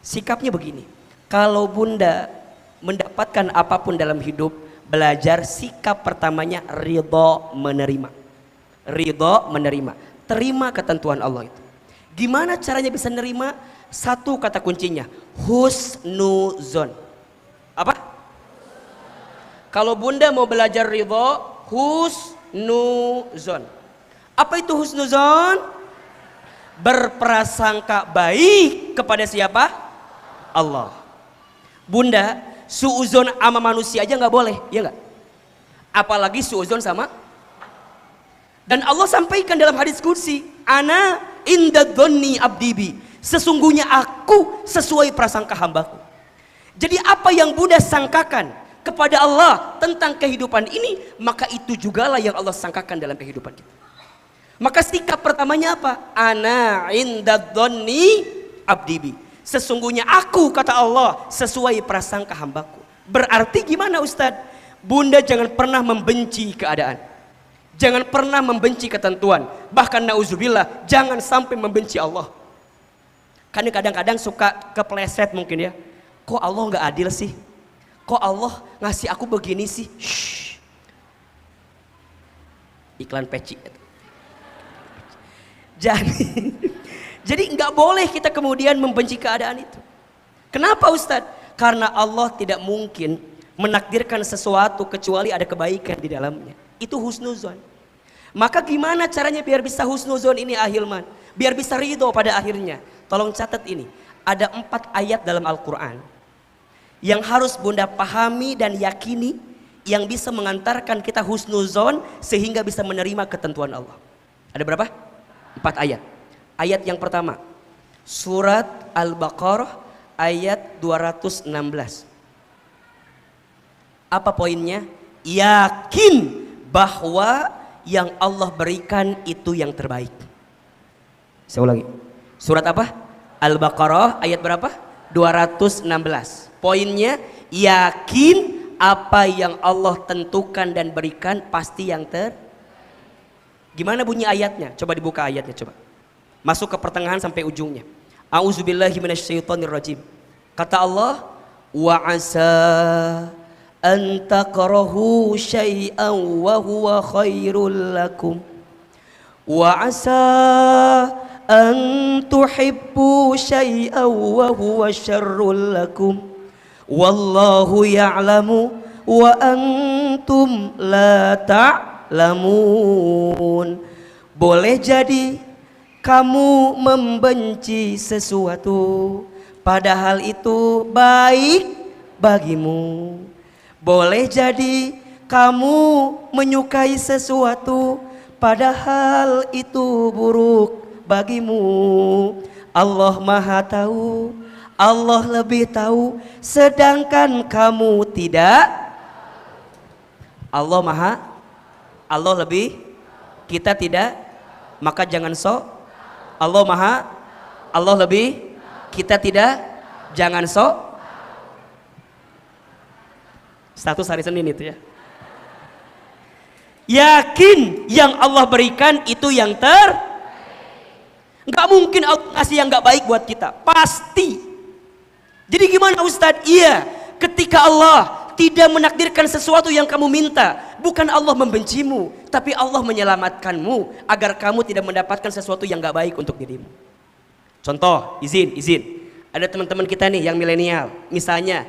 Sikapnya begini, kalau bunda mendapatkan apapun dalam hidup, belajar sikap pertamanya ridho menerima. Ridho menerima, terima ketentuan Allah itu. Gimana caranya bisa nerima? Satu kata kuncinya, husnuzon. Apa? Kalau bunda mau belajar ridho, husnuzon. Apa itu husnuzon? Berprasangka baik kepada siapa? Allah. Bunda, suuzon sama manusia aja nggak boleh, ya nggak? Apalagi suuzon sama. Dan Allah sampaikan dalam hadis qudsi, ana inda dhonni abdibi. Sesungguhnya aku sesuai prasangka hambaku. Jadi apa yang Bunda sangkakan kepada Allah tentang kehidupan ini, maka itu jugalah yang Allah sangkakan dalam kehidupan kita. Maka sikap pertamanya apa? Ana inda dhonni abdibi. Sesungguhnya aku, kata Allah, sesuai prasangka hambaku. Berarti gimana Ustadz? Bunda jangan pernah membenci keadaan, jangan pernah membenci ketentuan, bahkan nauzubillah jangan sampai membenci Allah. Karena kadang-kadang suka kepleset mungkin ya, kok Allah nggak adil sih? Kok Allah ngasih aku begini sih? Shhh. Iklan peci. Jadi nggak boleh kita kemudian membenci keadaan itu. Kenapa Ustadz? Karena Allah tidak mungkin menakdirkan sesuatu kecuali ada kebaikan di dalamnya. Itu husnuzon. Maka gimana caranya biar bisa husnuzon ini ahilman? Biar bisa ridho pada akhirnya. Tolong catat ini. Ada 4 ayat dalam Al-Quran yang harus Bunda pahami dan yakini, yang bisa mengantarkan kita husnuzon sehingga bisa menerima ketentuan Allah. Ada berapa? 4 ayat. Ayat yang pertama, surat Al-Baqarah ayat 216. Apa poinnya? Yakin bahwa yang Allah berikan itu yang terbaik. Saya ulangi. Surat apa? Al-Baqarah ayat berapa? 216. Poinnya, yakin apa yang Allah tentukan dan berikan pasti yang Gimana bunyi ayatnya? Coba dibuka ayatnya, coba. Masuk ke pertengahan sampai ujungnya. A'udzubillahi minasyaitonirrajim. Kata Allah, wa asa an takrahu syai'an wa huwa khairul lakum. Wa asa an tuhibbu syai'an wa huwa syarrul lakum. Wallahu ya'lamu wa antum la ta'lamun. Boleh jadi kamu membenci sesuatu padahal itu baik bagimu. Boleh jadi kamu menyukai sesuatu padahal itu buruk bagimu. Allah Maha tahu, Allah lebih tahu, sedangkan kamu tidak. Allah lebih, kita tidak, maka jangan sok. Allah Maha, Allah lebih, kita tidak, jangan sok. Status hari Senin itu ya. Yakin yang Allah berikan itu yang nggak mungkin Allah kasih yang nggak baik buat kita, pasti. Jadi gimana Ustadz? Iya, ketika Allah tidak menakdirkan sesuatu yang kamu minta, bukan Allah membencimu, tapi Allah menyelamatkanmu agar kamu tidak mendapatkan sesuatu yang nggak baik untuk dirimu. Contoh, izin. Ada teman-teman kita nih yang milenial, misalnya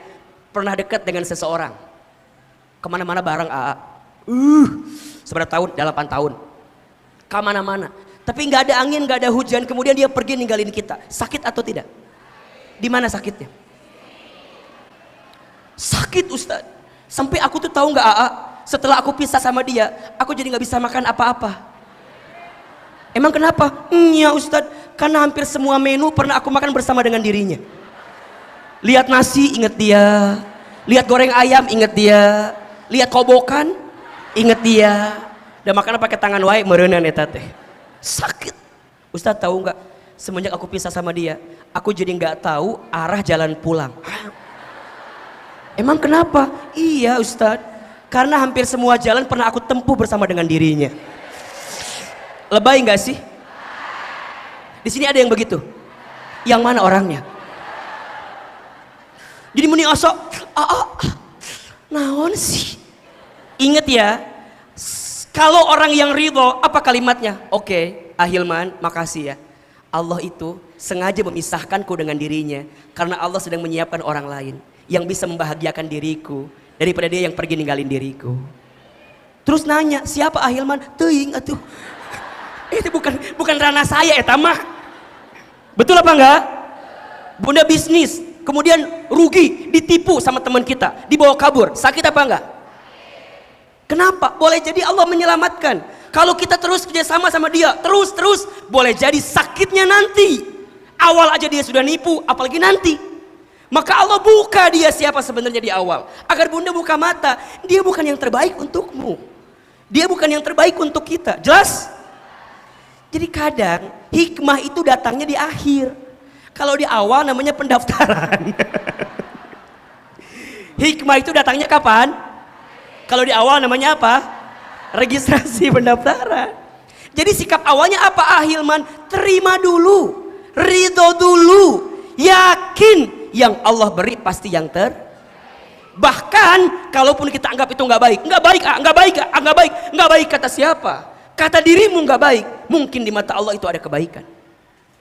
pernah dekat dengan seseorang, kemana-mana bareng AA, seberapa tahun? 8 tahun, kemana-mana. Tapi nggak ada angin, nggak ada hujan, kemudian dia pergi ninggalin kita. Sakit atau tidak? Di mana sakitnya? Sakit Ustadz. Sampai aku tuh tahu nggak AA, setelah aku pisah sama dia, aku jadi nggak bisa makan apa-apa. Emang kenapa? Ya Ustadz, karena hampir semua menu pernah aku makan bersama dengan dirinya. Lihat nasi, inget dia. Lihat goreng ayam, inget dia. Lihat kobokan, inget dia. Dan makan pakai tangan wae, merenan eta teh. Sakit. Ustadz tahu nggak? Semenjak aku pisah sama dia, aku jadi nggak tahu arah jalan pulang. Emang kenapa? Iya Ustadz, karena hampir semua jalan pernah aku tempuh bersama dengan dirinya. Lebay nggak sih? Di sini ada yang begitu. Yang mana orangnya? Jadi muni osok, naon sih? Ingat ya, kalau orang yang ridho, apa kalimatnya? Oke, Ahilman, makasih ya. Allah itu sengaja memisahkanku dengan dirinya karena Allah sedang menyiapkan orang lain yang bisa membahagiakan diriku daripada dia yang pergi ninggalin diriku. Terus nanya, siapa Ahilman? Teuing atuh. Itu bukan ranah saya eta mah. Betul apa enggak? Bunda bisnis, kemudian rugi, ditipu sama teman kita, dibawa kabur, sakit apa enggak? Kenapa? Boleh jadi Allah menyelamatkan. Kalau kita terus kerjasama sama dia, terus, boleh jadi sakitnya nanti. Awal aja dia sudah nipu, apalagi nanti. Maka Allah buka dia siapa sebenarnya di awal. Agar bunda buka mata, dia bukan yang terbaik untukmu. Dia bukan yang terbaik untuk kita. Jelas? Jadi kadang hikmah itu datangnya di akhir. Kalau di awal namanya pendaftaran. Hikmah itu datangnya kapan? Kalau di awal namanya apa? Registrasi pendaftaran. Jadi sikap awalnya apa Ahilman? Terima dulu, ridho dulu, yakin yang Allah beri pasti yang bahkan kalaupun kita anggap itu nggak baik kata siapa? Kata dirimu nggak baik, mungkin di mata Allah itu ada kebaikan.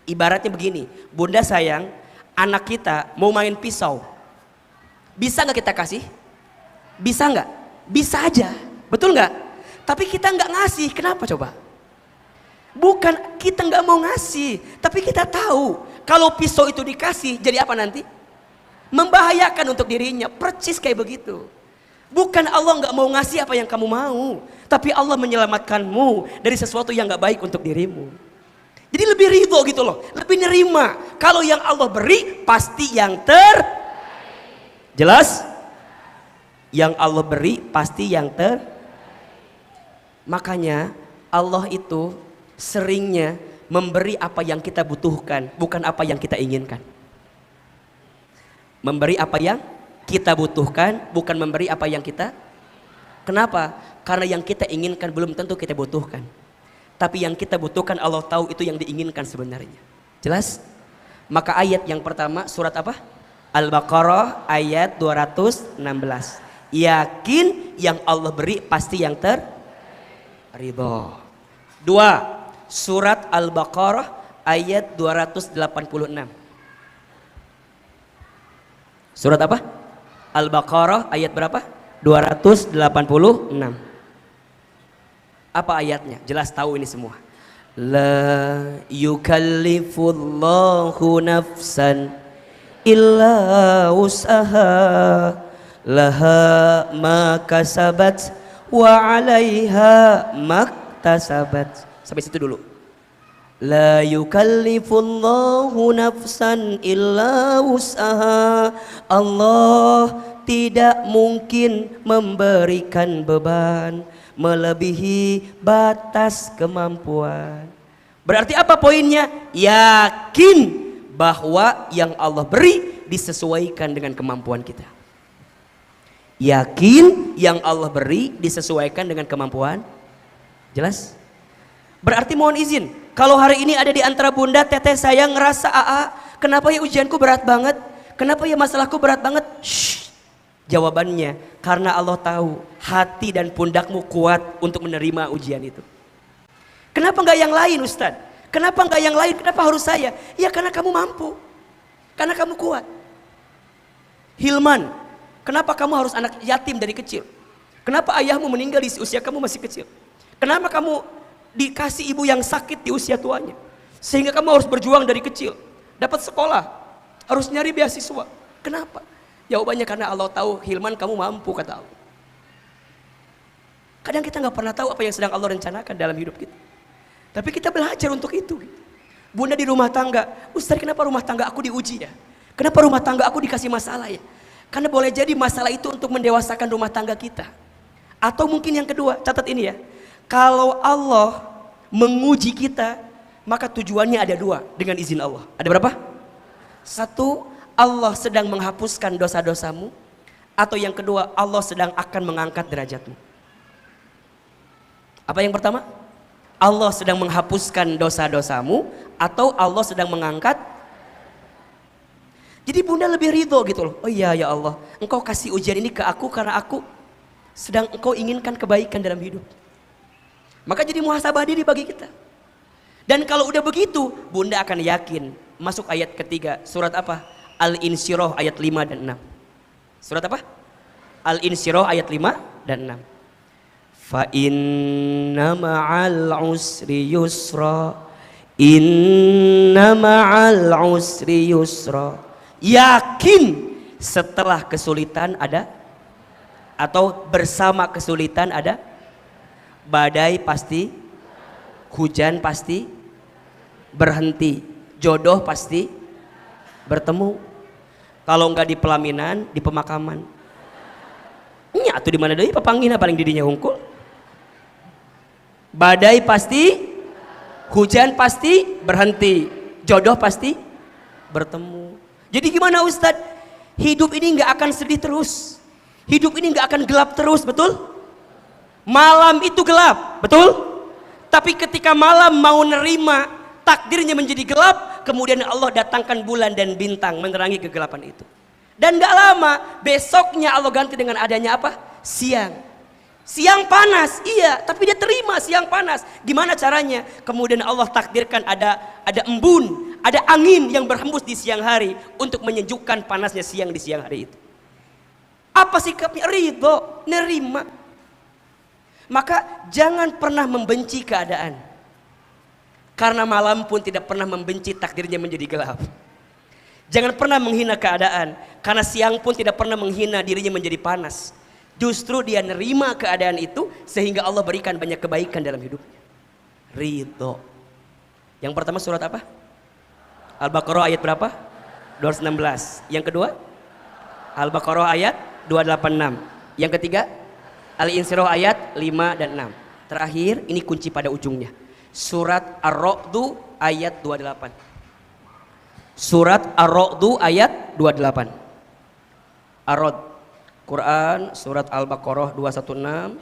Ibaratnya begini, bunda sayang, anak kita mau main pisau, bisa nggak kita kasih? Bisa nggak? Bisa aja, betul nggak? Tapi kita nggak ngasih, kenapa coba? Bukan kita nggak mau ngasih, tapi kita tahu kalau pisau itu dikasih, jadi apa nanti? Membahayakan untuk dirinya, percis kayak begitu. Bukan Allah nggak mau ngasih apa yang kamu mau, tapi Allah menyelamatkanmu dari sesuatu yang nggak baik untuk dirimu. Jadi lebih ridho gitu loh, lebih nerima. Kalau yang Allah beri pasti yang jelas. Yang Allah beri pasti yang makanya Allah itu seringnya memberi apa yang kita butuhkan, bukan apa yang kita inginkan. Memberi apa yang kita butuhkan, bukan memberi apa yang kita. Kenapa? Karena yang kita inginkan belum tentu kita butuhkan. Tapi yang kita butuhkan Allah tahu itu yang diinginkan sebenarnya. Jelas? Maka ayat yang pertama surat apa? Al-Baqarah ayat 216. Yakin yang Allah beri pasti yang ridho. 2. Surat Al-Baqarah ayat 286. Surat apa? Al-Baqarah ayat berapa? 286. Apa ayatnya? Jelas tahu ini semua. La yukallifullahu nafsan illa wus'aha laha ma kasabat wa 'alaiha maktasabat. Sampai situ dulu. La yukallifullahu nafsan illa wus'aha. Allah tidak mungkin memberikan beban melebihi batas kemampuan. Berarti apa poinnya? Yakin bahwa yang Allah beri disesuaikan dengan kemampuan kita. Yakin yang Allah beri disesuaikan dengan kemampuan. Jelas? Berarti mohon izin, kalau hari ini ada di antara bunda, teteh saya ngerasa kenapa ya ujianku berat banget? Kenapa ya masalahku berat banget? Shh. Jawabannya, karena Allah tahu hati dan pundakmu kuat untuk menerima ujian itu. Kenapa nggak yang lain Ustadz? Kenapa nggak yang lain? Kenapa harus saya? Ya karena kamu mampu, karena kamu kuat. Hilman, kenapa kamu harus anak yatim dari kecil? Kenapa ayahmu meninggal di usia kamu masih kecil? Kenapa kamu dikasih ibu yang sakit di usia tuanya? Sehingga kamu harus berjuang dari kecil, dapat sekolah, harus nyari beasiswa. Kenapa? Jawabannya karena Allah tahu Hilman kamu mampu, kata Allah. Kadang kita nggak pernah tahu apa yang sedang Allah rencanakan dalam hidup kita. Tapi kita belajar untuk itu. Bunda di rumah tangga, Ustaz kenapa rumah tangga aku diuji ya? Kenapa rumah tangga aku dikasih masalah ya? Karena boleh jadi masalah itu untuk mendewasakan rumah tangga kita. Atau mungkin yang kedua, catat ini ya. Kalau Allah menguji kita, maka tujuannya ada dua dengan izin Allah. Ada berapa? Satu, Allah sedang menghapuskan dosa-dosamu. Atau yang kedua, Allah sedang akan mengangkat derajatmu. Apa yang pertama? Allah sedang menghapuskan dosa-dosamu atau Allah sedang mengangkat. Jadi bunda lebih ridho gitu loh. Oh iya ya Allah, engkau kasih ujian ini ke aku karena aku sedang engkau inginkan kebaikan dalam hidup. Maka jadi muhasabah diri bagi kita. Dan kalau udah begitu, bunda akan yakin. Masuk ayat ketiga, surat apa? Al-Insyirah ayat 5 dan 6. Surat apa? Al-Insyirah ayat 5 dan 6. Fa inna ma'al usri yusra, inna ma'al usri yusra. Yakin setelah kesulitan ada, atau bersama kesulitan ada. Badai pasti, hujan pasti berhenti, jodoh pasti bertemu. Kalau enggak di pelaminan, di pemakaman. Nya atuh di mana deui papanggihna paling didinya hungkul. Badai pasti, hujan pasti berhenti, jodoh pasti bertemu. Jadi gimana Ustadz? Hidup ini nggak akan sedih terus, hidup ini nggak akan gelap terus, betul? Malam itu gelap, betul? Tapi ketika malam mau nerima takdirnya menjadi gelap, kemudian Allah datangkan bulan dan bintang menerangi kegelapan itu. Dan nggak lama besoknya Allah ganti dengan adanya apa? Siang. Siang panas, iya, tapi dia terima siang panas. Gimana caranya? Kemudian Allah takdirkan ada embun, ada angin yang berhembus di siang hari untuk menyejukkan panasnya siang di siang hari itu. Apa sikapnya? Ridho, nerima. Maka jangan pernah membenci keadaan. Karena malam pun tidak pernah membenci takdirnya menjadi gelap. Jangan pernah menghina keadaan, karena siang pun tidak pernah menghina dirinya menjadi panas. Justru dia nerima keadaan itu sehingga Allah berikan banyak kebaikan dalam hidupnya. Ridho. Yang pertama surat apa? Al-Baqarah ayat berapa? 216. Yang kedua? Al-Baqarah ayat 286. Yang ketiga? Al-Insyirah ayat 5 dan 6. Terakhir, ini kunci pada ujungnya. Surat Ar-Ra'd ayat 28. Surat Ar-Ra'd ayat 28. Ar-Ra'd Quran surat Al-Baqarah 216,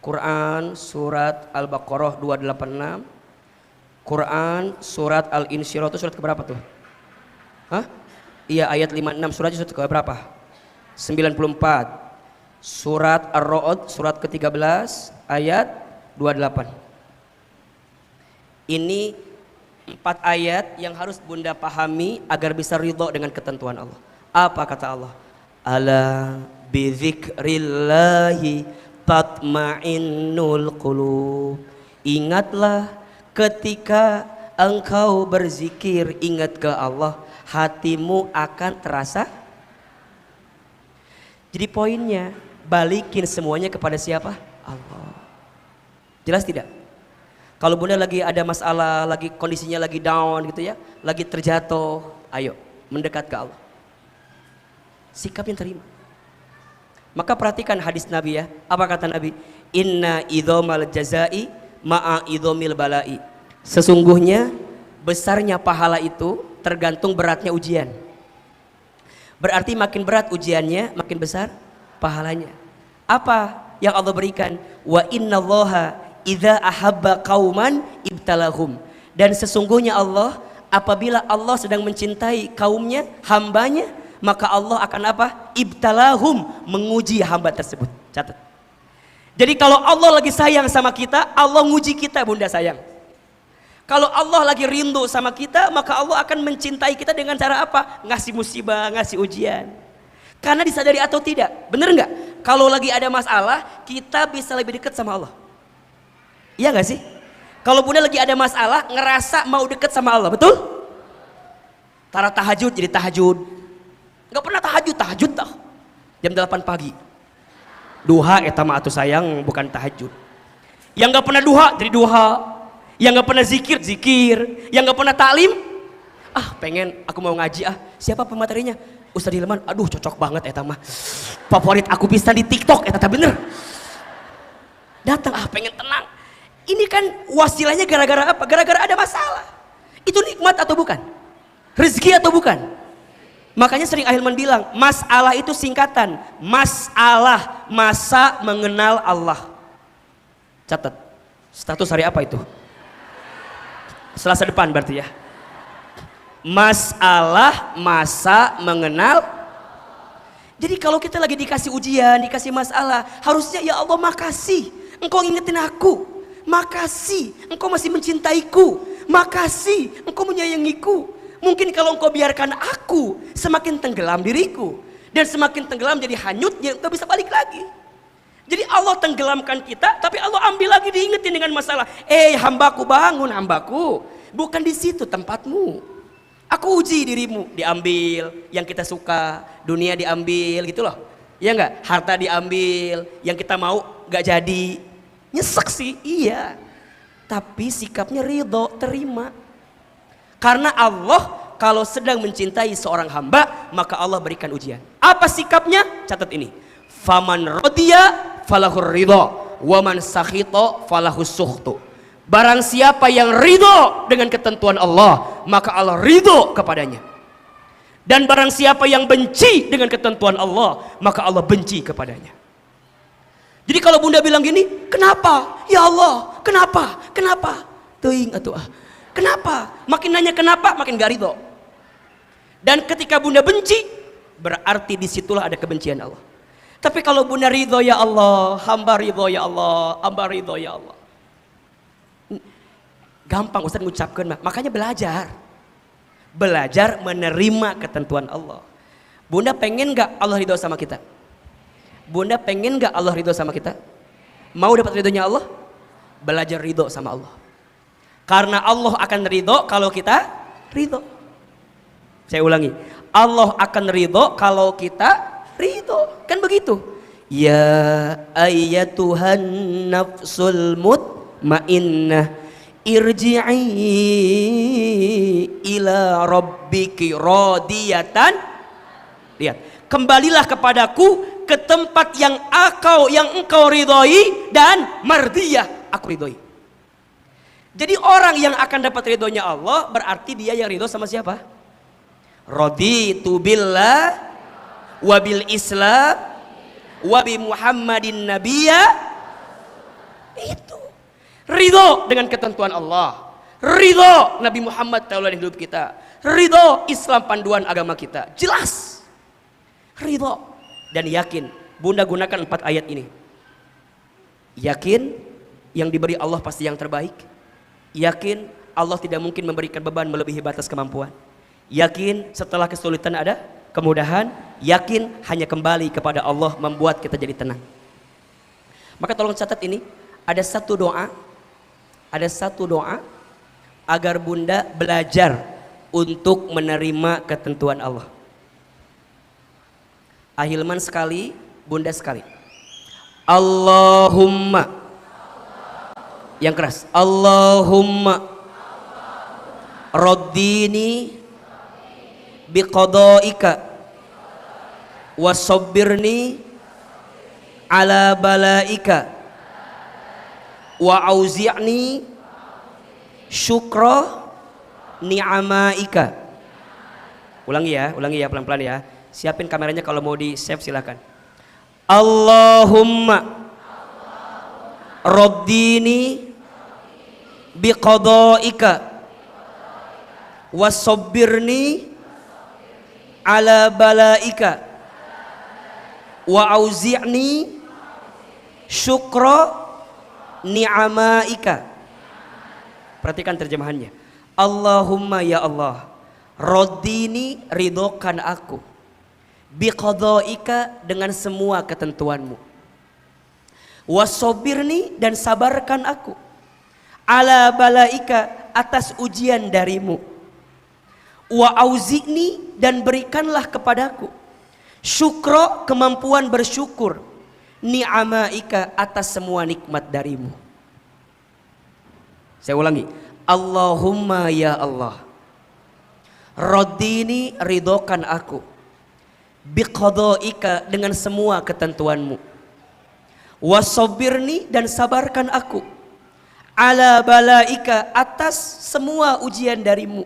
Quran surat Al-Baqarah 286, Quran surat Al-Insyirah itu surat keberapa tuh? Hah? Iya ayat 56, suratnya surat keberapa? 94. Surat Ar-Ra'd surat ke-13 ayat 28. Ini 4 ayat yang harus bunda pahami agar bisa ridho dengan ketentuan Allah. Apa kata Allah? Ala bizikrillahi tatma'innul qulub. Ingatlah ketika engkau berzikir, ingat ke Allah, hatimu akan terasa. Jadi poinnya, balikin semuanya kepada siapa? Allah. Jelas tidak? Kalau bunda lagi ada masalah, lagi kondisinya lagi down gitu ya, lagi terjatuh, ayo mendekat ke Allah. Sikap yang terima. Maka perhatikan hadis Nabi ya. Apa kata Nabi? Inna idhomal jazai ma'a idhomil balai. Sesungguhnya besarnya pahala itu tergantung beratnya ujian. Berarti makin berat ujiannya, makin besar pahalanya. Apa yang Allah berikan? Wa innallaha idza ahabba qauman ibtalahum. Dan sesungguhnya Allah, apabila Allah sedang mencintai kaumnya, hambanya, maka Allah akan apa? Ibtalahum, menguji hamba tersebut. Catat. Jadi kalau Allah lagi sayang sama kita, Allah nguji kita bunda sayang. Kalau Allah lagi rindu sama kita, maka Allah akan mencintai kita dengan cara apa? Ngasih musibah, ngasih ujian. Karena disadari atau tidak, bener nggak? Kalau lagi ada masalah, kita bisa lebih dekat sama Allah. Iya nggak sih? Kalau bunda lagi ada masalah, ngerasa mau dekat sama Allah, betul? Tara tahajud jadi tahajud. Nggak pernah tahajud tah jam 8 pagi. Duha eta mah atuh sayang, bukan tahajud. Yang nggak pernah duha jadi duha, yang nggak pernah zikir zikir, yang nggak pernah taklim, pengen aku mau ngaji siapa pematerinya? Ustadz Hilman. Aduh cocok banget eta mah, favorit aku bisa di TikTok eta bener. Datang pengen tenang. Ini kan wasilahnya gara-gara apa? Gara-gara ada masalah. Itu nikmat atau bukan? Rezeki atau bukan? Makanya sering Ahilman bilang, masalah itu singkatan. Masalah, masa mengenal Allah. Catat. Status hari apa itu? Selasa depan berarti ya. Masalah, masa mengenal. Jadi kalau kita lagi dikasih ujian, dikasih masalah, harusnya ya Allah makasih Engkau ingetin aku. Makasih Engkau masih mencintaiku. Makasih Engkau menyayangiku. Mungkin kalau Engkau biarkan aku, semakin tenggelam diriku, dan semakin tenggelam jadi hanyutnya, Engkau bisa balik lagi. Jadi Allah tenggelamkan kita, tapi Allah ambil lagi, diingetin dengan masalah. Hambaku, bangun hambaku, bukan di situ tempatmu. Aku uji dirimu. Diambil yang kita suka, dunia diambil gitu loh, ya enggak? Harta diambil, yang kita mau gak jadi. Nyesek sih, iya. Tapi sikapnya ridho, terima. Karena Allah kalau sedang mencintai seorang hamba, maka Allah berikan ujian. Apa sikapnya? Catat ini. Faman rodiya falahur ridho, waman sakhito falahus sukhtu. Barang siapa yang ridho dengan ketentuan Allah, maka Allah ridho kepadanya. Dan barang siapa yang benci dengan ketentuan Allah, maka Allah benci kepadanya. Jadi kalau bunda bilang gini, kenapa? Ya Allah, kenapa? Kenapa? Teuing atuh kenapa? Makin nanya kenapa, makin gak ridho. Dan ketika bunda benci, berarti disitulah ada kebencian Allah. Tapi kalau bunda ridho, ya Allah, hamba ridho ya Allah, hamba ridho ya Allah. Gampang Ustaz ngucapkan, makanya belajar. Belajar menerima ketentuan Allah. Bunda pengen gak Allah ridho sama kita? Bunda pengen gak Allah ridho sama kita? Mau dapat ridhonya Allah? Belajar ridho sama Allah. Karena Allah akan ridho kalau kita ridho. Saya ulangi, Allah akan ridho kalau kita ridho. Kan begitu. Ya ayyatuhan nafsul mutmainnah, irji'i ila rabbiki radiyatan. Lihat, kembalilah kepadaku, ke tempat yang engkau ridhoi, dan mardiyah, aku ridhoi. Jadi orang yang akan dapat ridhonya Allah, berarti dia yang ridho sama siapa? Raditu billah wabil islam wabi muhammadin nabiyya. Itu ridho dengan ketentuan Allah, ridho Nabi Muhammad tauladan hidup kita, ridho Islam panduan agama kita. Jelas ridho dan yakin. Bunda gunakan 4 ayat ini. Yakin yang diberi Allah pasti yang terbaik. Yakin Allah tidak mungkin memberikan beban melebihi batas kemampuan. Yakin setelah kesulitan ada kemudahan. Yakin hanya kembali kepada Allah membuat kita jadi tenang. Maka tolong catat ini, ada satu doa agar bunda belajar untuk menerima ketentuan Allah. Ahilman sekali, bunda sekali. Allahumma, yang keras, Allahumma raddini biqadaika wasabbirni ala balaika wa auzi'ni syukra ni'amaika. Ulangi ya pelan-pelan ya. Siapin kameranya, kalau mau di save silakan. Allahumma raddini biqadaika wasabbirni ala balaika wa auzi'ni syukra ni'amaika. Perhatikan terjemahannya. Allahumma ya Allah, raddini ridhokan aku, biqadaika dengan semua ketentuanmu, wasobirni dan sabarkan aku, ala balaika atas ujian darimu, wa auzi'ni dan berikanlah kepadaku syukro kemampuan bersyukur, ni'amaika, atas semua nikmat darimu. Saya ulangi, Allahumma ya Allah, radini, ridhokan aku, biqadhaika, dengan semua ketentuanmu, wasobirni, dan sabarkan aku, ala balaika, atas semua ujian darimu,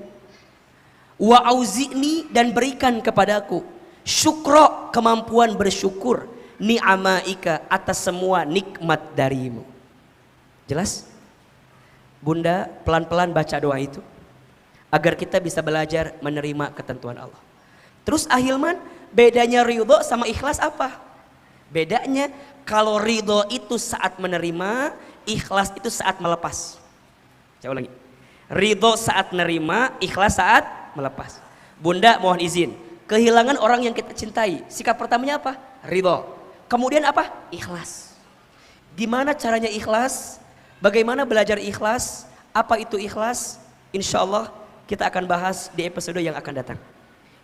wa auzi'ni, dan berikan kepadaku syukra, kemampuan bersyukur, ni'amaika, atas semua nikmat darimu. Jelas? Bunda pelan-pelan baca doa itu agar kita bisa belajar menerima ketentuan Allah. Terus Ahilman, bedanya ridho sama ikhlas apa? Bedanya, kalau ridho itu saat menerima, ikhlas itu saat melepas. Saya ulangi, ridho saat menerima, ikhlas saat melepas. Bunda mohon izin, kehilangan orang yang kita cintai, sikap pertamanya apa? Ridho. Kemudian apa? Ikhlas. Gimana caranya ikhlas? Bagaimana belajar ikhlas? Apa itu ikhlas? Insya Allah kita akan bahas di episode yang akan datang.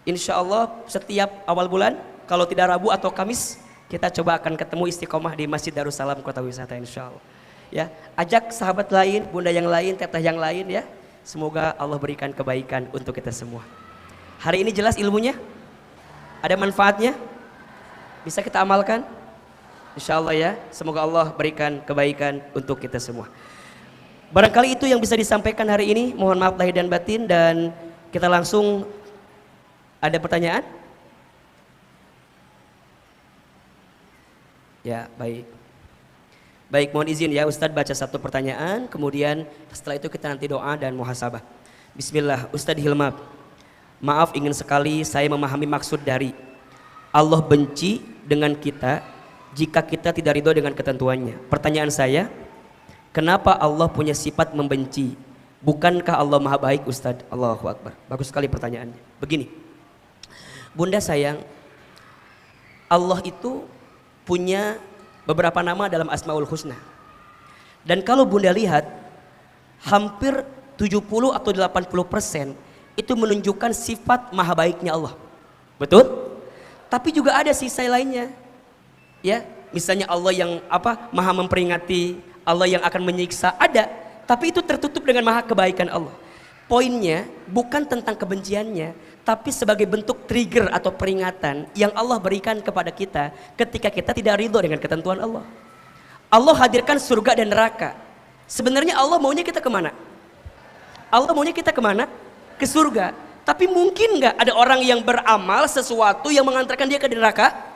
Insya Allah setiap awal bulan, kalau tidak Rabu atau Kamis, kita coba akan ketemu istiqomah di Masjid Darussalam Kota Wisata, insya Allah. Ya, ajak sahabat lain, bunda yang lain, teteh yang lain ya. Semoga Allah berikan kebaikan untuk kita semua. Hari ini jelas ilmunya? Ada manfaatnya? Bisa kita amalkan? Insya Allah ya, semoga Allah berikan kebaikan untuk kita semua. Barangkali itu yang bisa disampaikan hari ini. Mohon maaf lahir dan batin, dan kita langsung, ada pertanyaan? Ya, baik. Baik, mohon izin ya Ustadz baca satu pertanyaan, kemudian setelah itu kita nanti doa dan muhasabah. Bismillah. Ustadz Hilmab, maaf, ingin sekali saya memahami maksud dari Allah benci dengan kita jika kita tidak ridho dengan ketentuannya. Pertanyaan saya, kenapa Allah punya sifat membenci? Bukankah Allah maha baik Ustadz? Allahu Akbar. Bagus sekali pertanyaannya. Begini, Bunda sayang, Allah itu punya beberapa nama dalam Asmaul Husna. Dan kalau Bunda lihat, hampir 70 atau 80% itu menunjukkan sifat maha baiknya Allah. Betul? Tapi juga ada sisi lainnya. Ya, misalnya Allah yang maha memperingati, Allah yang akan menyiksa, ada, tapi itu tertutup dengan maha kebaikan Allah. Poinnya bukan tentang kebenciannya, tapi sebagai bentuk trigger atau peringatan yang Allah berikan kepada kita ketika kita tidak ridho dengan ketentuan Allah. Allah hadirkan surga dan neraka. Sebenarnya Allah maunya kita kemana? Allah maunya kita kemana? Ke surga. Tapi mungkin nggak ada orang yang beramal sesuatu yang mengantarkan dia ke neraka?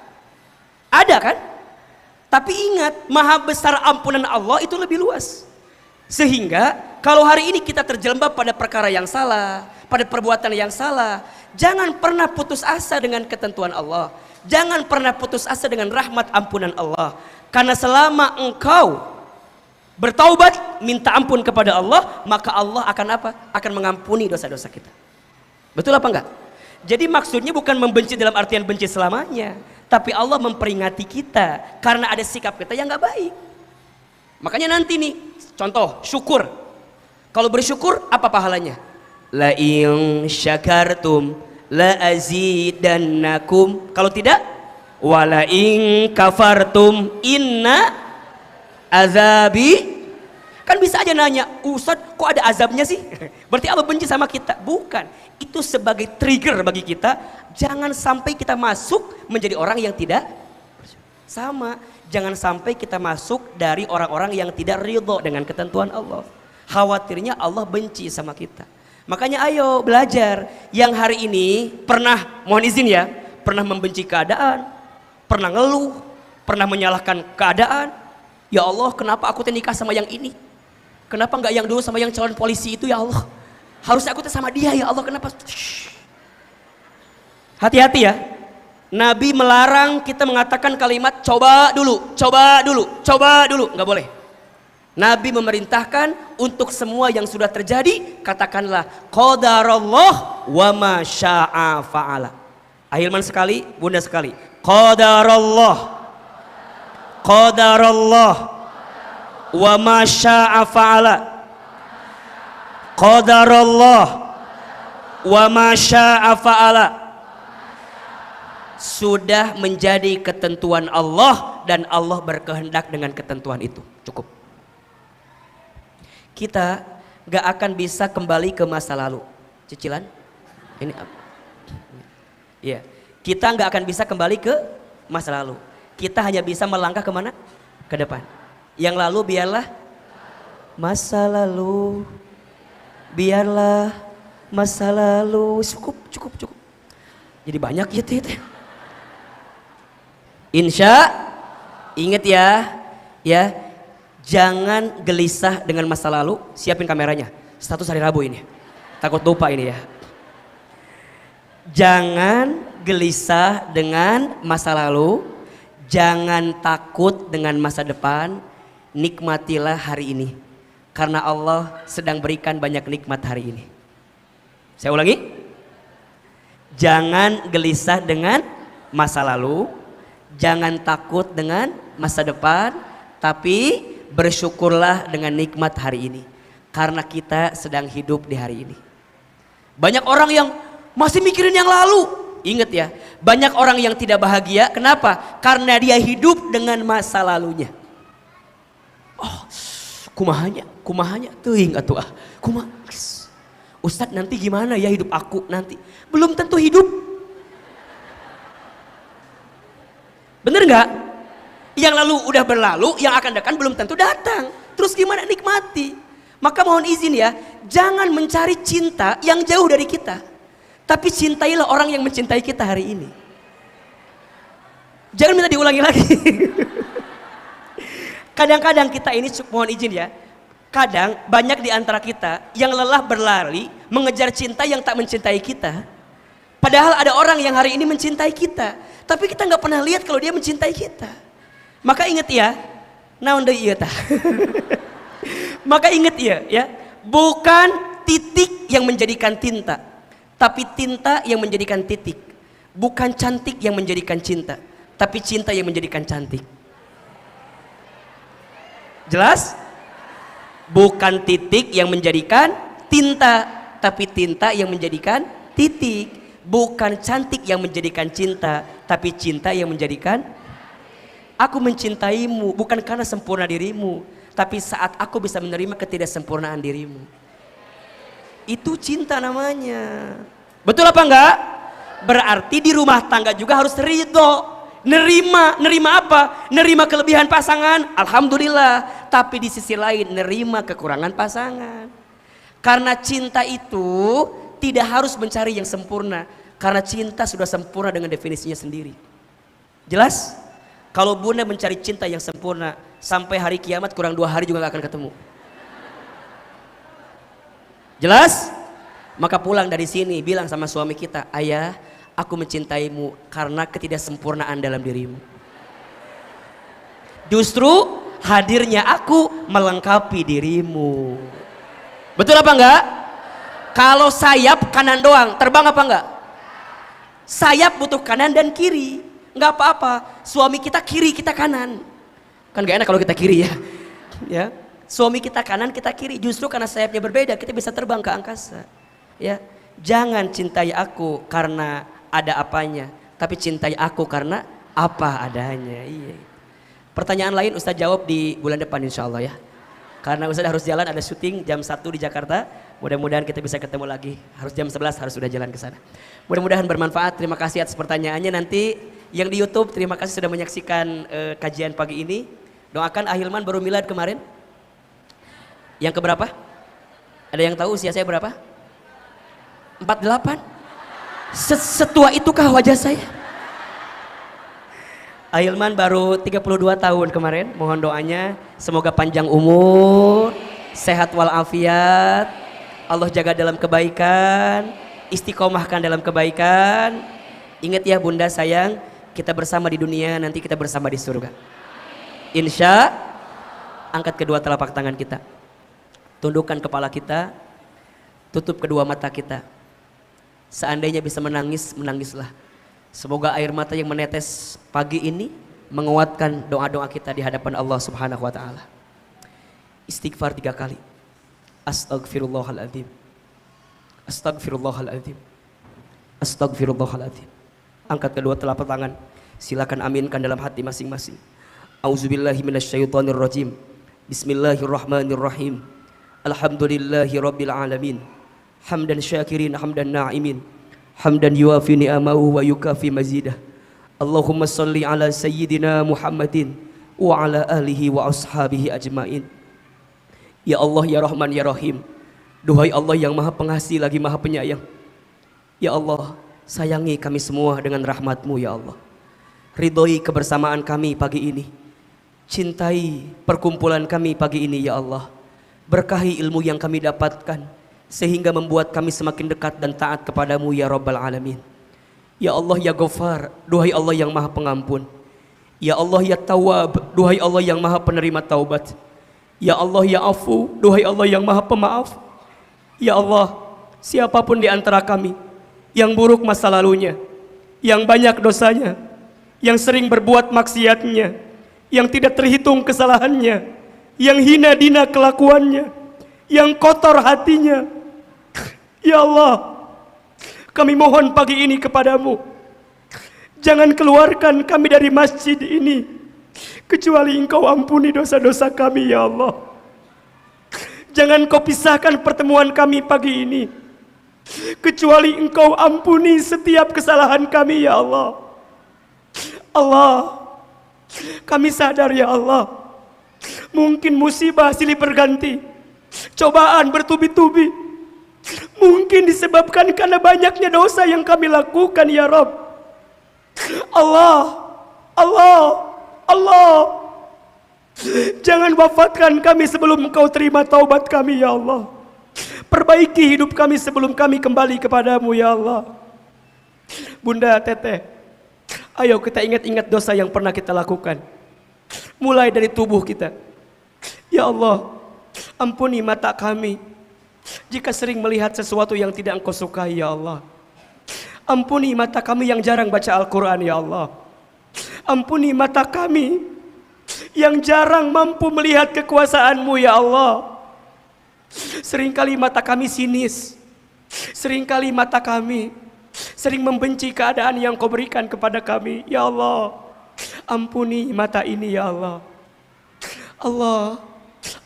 Ada kan? Tapi ingat, maha besar ampunan Allah itu lebih luas. Sehingga kalau hari ini kita terjelembab pada perkara yang salah, pada perbuatan yang salah, jangan pernah putus asa dengan ketentuan Allah. Jangan pernah putus asa dengan rahmat ampunan Allah. Karena selama engkau bertaubat, minta ampun kepada Allah, maka Allah akan apa? Akan mengampuni dosa-dosa kita. Betul apa enggak? Jadi maksudnya bukan membenci dalam artian benci selamanya, tapi Allah memperingati kita karena ada sikap kita yang nggak baik. Makanya nanti nih, contoh syukur. Kalau bersyukur apa pahalanya? La in syakartum la azidannakum. Kalau tidak, wala in kafartum inna azabi. Kan bisa aja nanya, Ustadz kok ada azabnya sih? Berarti Allah benci sama kita? Bukan. Itu sebagai trigger bagi kita, jangan sampai kita masuk menjadi orang yang tidak sama. Jangan sampai kita masuk dari orang-orang yang tidak ridho dengan ketentuan Allah. Khawatirnya Allah benci sama kita. Makanya ayo belajar. Yang hari ini pernah, mohon izin ya, pernah membenci keadaan, pernah ngeluh, pernah menyalahkan keadaan. Ya Allah, kenapa aku nikah sama yang ini? Kenapa nggak yang dulu sama yang calon polisi itu ya Allah? Harusnya aku sama dia ya Allah, kenapa? Hati-hati ya. Nabi melarang kita mengatakan kalimat coba dulu, coba dulu, coba dulu. Nggak boleh. Nabi memerintahkan untuk semua yang sudah terjadi, katakanlah qadarallah wa ma syaa fa'ala. Ahilman sekali, bunda sekali. Qadarallah. Qadarallah wa ma syaa fa'ala. Qadarallah wa ma syaa fa'ala. Sudah menjadi ketentuan Allah dan Allah berkehendak dengan ketentuan itu. Cukup. Kita gak akan bisa kembali ke masa lalu. Cicilan? Ini apa? Ya, kita gak akan bisa kembali ke masa lalu. Kita hanya bisa melangkah kemana? Ke depan. Yang lalu biarlah masa lalu. Biarlah masa lalu. Cukup. Jadi banyak ya teh. Ingat ya, jangan gelisah dengan masa lalu. Siapin kameranya. Status hari Rabu ini. Takut lupa ini ya. Jangan gelisah dengan masa lalu. Jangan takut dengan masa depan. Nikmatilah hari ini. Karena Allah sedang berikan banyak nikmat hari ini. Saya ulangi. Jangan gelisah dengan masa lalu. Jangan takut dengan masa depan, tapi bersyukurlah dengan nikmat hari ini. Karena kita sedang hidup di hari ini. Banyak orang yang masih mikirin yang lalu. Ingat ya, banyak orang yang tidak bahagia. Kenapa? Karena dia hidup dengan masa lalunya. Oh, kumahanya, teuing atuh ah. Ustadz nanti gimana ya hidup aku nanti? Belum tentu hidup. Bener nggak? Yang lalu udah berlalu, yang akan datang belum tentu datang. Terus gimana? Nikmati. Maka mohon izin ya, jangan mencari cinta yang jauh dari kita. Tapi cintailah orang yang mencintai kita hari ini. Jangan minta diulangi lagi. Kadang-kadang kita ini, mohon izin ya, kadang banyak di antara kita yang lelah berlari mengejar cinta yang tak mencintai kita. Padahal ada orang yang hari ini mencintai kita, tapi kita nggak pernah lihat kalau dia mencintai kita. Maka ingat ya, naon deui ieu tah. Maka ingat ya, bukan titik yang menjadikan tinta, tapi tinta yang menjadikan titik. Bukan cantik yang menjadikan cinta, tapi cinta yang menjadikan cantik. Jelas? Bukan titik yang menjadikan tinta, tapi tinta yang menjadikan titik. Bukan cantik yang menjadikan cinta, tapi cinta yang menjadikan. Aku mencintaimu bukan karena sempurna dirimu, tapi saat aku bisa menerima ketidaksempurnaan dirimu. Itu cinta namanya. Betul apa enggak? Berarti di rumah tangga juga harus ridho. Nerima apa? Nerima kelebihan pasangan, alhamdulillah. Tapi di sisi lain nerima kekurangan pasangan. Karena cinta itu tidak harus mencari yang sempurna, karena cinta sudah sempurna dengan definisinya sendiri. Jelas? Kalau bunda mencari cinta yang sempurna, sampai hari kiamat kurang 2 hari juga gak akan ketemu. Jelas? Maka pulang dari sini bilang sama suami kita, ayah, aku mencintaimu karena ketidaksempurnaan dalam dirimu. Justru hadirnya aku melengkapi dirimu. Betul apa enggak? Kalau sayap kanan doang, terbang apa enggak? Sayap butuh kanan dan kiri. Enggak apa-apa. Suami kita kiri, kita kanan. Kan gak enak kalau kita kiri ya. Ya. Suami kita kanan, kita kiri. Justru karena sayapnya berbeda, kita bisa terbang ke angkasa. Ya. Jangan cintai aku karena ada apanya, tapi cintai aku karena apa adanya. Iya. Pertanyaan lain Ustaz jawab di bulan depan insya Allah ya. Karena Ustaz harus jalan, ada syuting jam 1 di Jakarta. Mudah-mudahan kita bisa ketemu lagi. Harus jam 11 harus sudah jalan ke sana. Mudah-mudahan bermanfaat. Terima kasih atas pertanyaannya. Nanti yang di YouTube terima kasih sudah menyaksikan kajian pagi ini. Doakan Ahilman baru milad kemarin. Yang keberapa? Ada yang tahu usia saya berapa? 48. Setua itukah wajah saya? Ahilman baru 32 tahun kemarin. Mohon doanya semoga panjang umur, sehat walafiat. Allah jaga dalam kebaikan, istiqomahkan dalam kebaikan. Ingat ya bunda sayang, kita bersama di dunia, nanti kita bersama di surga. Insya, angkat kedua telapak tangan kita, tundukkan kepala kita, tutup kedua mata kita. Seandainya bisa menangis, menangislah. Semoga air mata yang menetes pagi ini menguatkan doa-doa kita di hadapan Allah Subhanahu wa taala. Istighfar 3 kali. Astaghfirullahaladzim. Astaghfirullahaladzim. Astaghfirullahaladzim. Angkat kedua telapak tangan. Silakan aminkan dalam hati masing-masing. A'udzubillahi minasyaitonirrajim. Bismillahirrahmanirrahim. Alhamdulillahi rabbil alamin. Hamdan syakirin hamdan na'imin. Hamdan yuafi ni'amahu wa yukafi mazidah. Allahumma salli ala sayyidina Muhammadin wa ala alihi wa ashabihi ajmain. Ya Allah, ya Rahman, ya Rahim. Duhai Allah yang maha pengasih lagi maha penyayang. Ya Allah, sayangi kami semua dengan rahmat-Mu ya Allah. Ridhoi kebersamaan kami pagi ini. Cintai perkumpulan kami pagi ini ya Allah. Berkahi ilmu yang kami dapatkan sehingga membuat kami semakin dekat dan taat kepadamu ya Rabbal Alamin. Ya Allah ya Ghafar, duhai Allah yang maha pengampun. Ya Allah ya Tawwab, duhai Allah yang maha penerima taubat. Ya Allah ya Afu, duhai Allah yang maha pemaaf. Ya Allah, siapapun di antara kami yang buruk masa lalunya, yang banyak dosanya, yang sering berbuat maksiatnya, yang tidak terhitung kesalahannya, yang hina dina kelakuannya, yang kotor hatinya, ya Allah, kami mohon pagi ini kepadamu, jangan keluarkan kami dari masjid ini kecuali Engkau ampuni dosa-dosa kami ya Allah. Jangan Kau pisahkan pertemuan kami pagi ini kecuali Engkau ampuni setiap kesalahan kami ya Allah. Allah, kami sadar ya Allah, mungkin musibah silih berganti, cobaan bertubi-tubi, mungkin disebabkan karena banyaknya dosa yang kami lakukan ya Rabb. Allah, Allah, Allah, jangan wafatkan kami sebelum Engkau terima taubat kami ya Allah. Perbaiki hidup kami sebelum kami kembali kepadamu ya Allah. Bunda Teteh, ayo kita ingat-ingat dosa yang pernah kita lakukan, mulai dari tubuh kita. Ya Allah, ampuni mata kami jika sering melihat sesuatu yang tidak Engkau sukai ya Allah. Ampuni mata kami yang jarang baca Al-Quran ya Allah. Ampuni mata kami yang jarang mampu melihat kekuasaan-Mu ya Allah. Seringkali mata kami sinis, seringkali mata kami sering membenci keadaan yang Kau berikan kepada kami ya Allah. Ampuni mata ini ya Allah. Allah,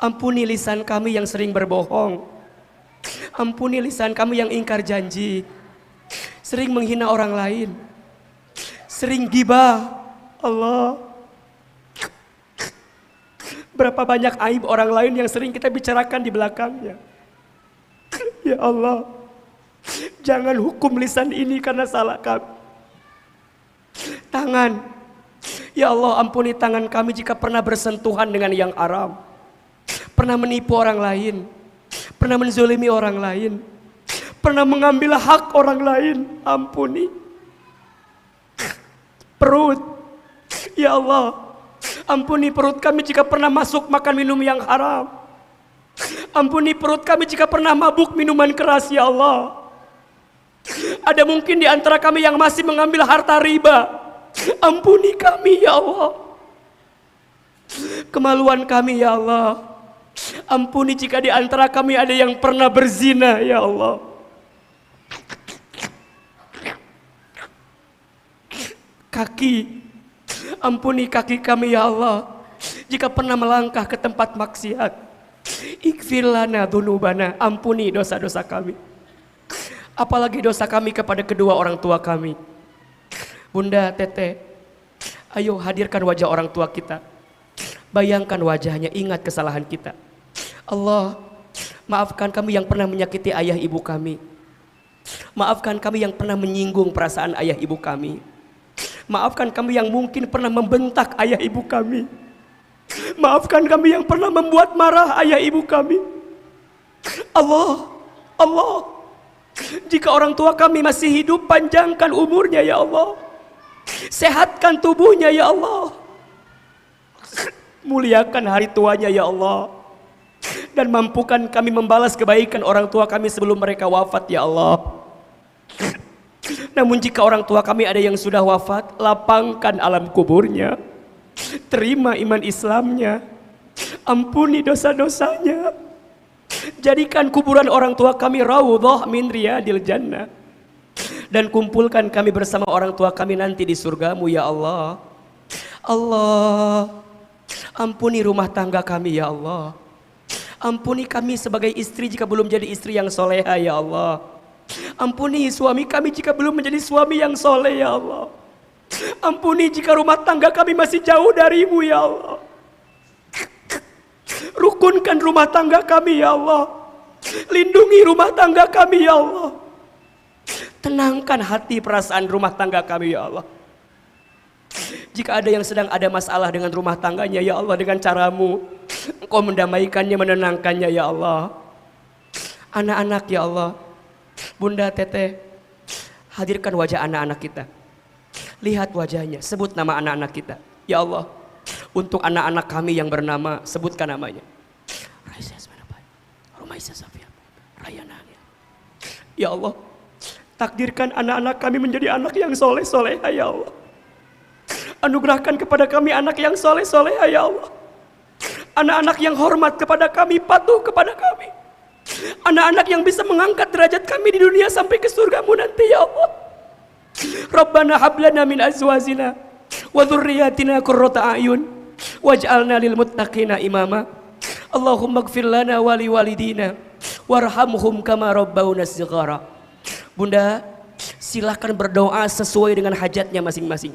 ampuni lisan kami yang sering berbohong. Ampuni lisan kami yang ingkar janji, sering menghina orang lain, sering gibah. Allah, berapa banyak aib orang lain yang sering kita bicarakan di belakangnya. Ya Allah, jangan hukum lisan ini karena salah kami. Tangan, ya Allah, ampuni tangan kami jika pernah bersentuhan dengan yang haram, pernah menipu orang lain, pernah menzolimi orang lain, pernah mengambil hak orang lain. Ampuni. Perut, ya Allah, ampuni perut kami jika pernah masuk makan minum yang haram. Ampuni perut kami jika pernah mabuk minuman keras ya Allah. Ada mungkin di antara kami yang masih mengambil harta riba. Ampuni kami ya Allah. Kemaluan kami ya Allah. Ampuni jika di antara kami ada yang pernah berzina ya Allah. Kaki, ampuni kaki kami ya Allah jika pernah melangkah ke tempat maksiat. Ighfir lana dzunubana, ampuni dosa-dosa kami, apalagi dosa kami kepada kedua orang tua kami. Bunda Teteh, ayo hadirkan wajah orang tua kita, bayangkan wajahnya, ingat kesalahan kita. Allah, maafkan kami yang pernah menyakiti ayah ibu kami. Maafkan kami yang pernah menyinggung perasaan ayah ibu kami. Maafkan kami yang mungkin pernah membentak ayah ibu kami. Maafkan kami yang pernah membuat marah ayah ibu kami. Allah, Allah, jika orang tua kami masih hidup, panjangkan umurnya ya Allah. Sehatkan tubuhnya ya Allah. Muliakan hari tuanya ya Allah. Dan mampukan kami membalas kebaikan orang tua kami sebelum mereka wafat ya Allah. Namun jika orang tua kami ada yang sudah wafat, lapangkan alam kuburnya, terima iman Islamnya, ampuni dosa-dosanya, jadikan kuburan orang tua kami raudhah min riyadil jannah, dan kumpulkan kami bersama orang tua kami nanti di surgamu ya Allah. Allah, Ampuni rumah tangga kami ya Allah. Ampuni kami sebagai istri jika belum jadi istri yang soleha ya Allah. Ampuni suami kami jika belum menjadi suami yang soleh ya Allah. Ampuni jika rumah tangga kami masih jauh darimu ya Allah. Rukunkan rumah tangga kami ya Allah. Lindungi rumah tangga kami ya Allah. Tenangkan hati perasaan rumah tangga kami ya Allah. Jika ada yang sedang ada masalah dengan rumah tangganya ya Allah, dengan caramu Engkau mendamaikannya, menenangkannya ya Allah. Anak-anak ya Allah, Bunda Teteh, hadirkan wajah anak-anak kita. Lihat wajahnya, sebut nama anak-anak kita ya Allah. Untuk anak-anak kami yang bernama, sebutkan namanya. Ya Allah, takdirkan anak-anak kami menjadi anak yang soleh-soleh ya Allah. Anugerahkan kepada kami anak yang soleh-soleh ya Allah. Anak-anak yang hormat kepada kami, patuh kepada kami. Anak-anak yang bisa mengangkat derajat kami di dunia sampai ke surgamu nanti ya Allah. Rabbana hablana min azwajina wa dzurriyyatina qurrata a'yun waj'alna lil muttaqina imama. Allahumma ighfir lana wa liwalidina warhamhum kama rabbawna shighara. Bunda, silakan berdoa sesuai dengan hajatnya masing-masing.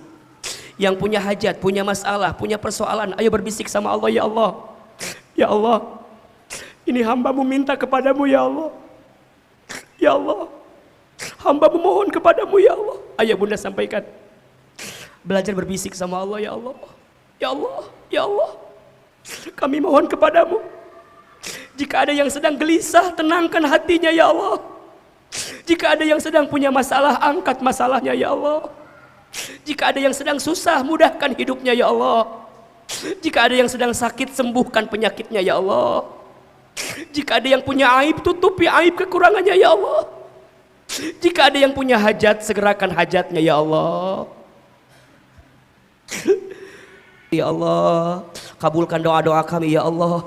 Yang punya hajat, punya masalah, punya persoalan, ayo berbisik sama Allah ya Allah. Ya Allah, ini hamba-Mu minta kepadamu ya Allah. Ya Allah, hamba-Mu mohon kepadamu ya Allah. Ayo Bunda sampaikan. Belajar berbisik sama Allah ya Allah. Ya Allah, ya Allah, kami mohon kepadamu. Jika ada yang sedang gelisah, tenangkan hatinya ya Allah. Jika ada yang sedang punya masalah, angkat masalahnya ya Allah. Jika ada yang sedang susah, mudahkan hidupnya ya Allah. Jika ada yang sedang sakit, sembuhkan penyakitnya ya Allah. Jika ada yang punya aib, tutupi aib kekurangannya ya Allah. Jika ada yang punya hajat, segerakan hajatnya ya Allah. Ya Allah, kabulkan doa-doa kami ya Allah.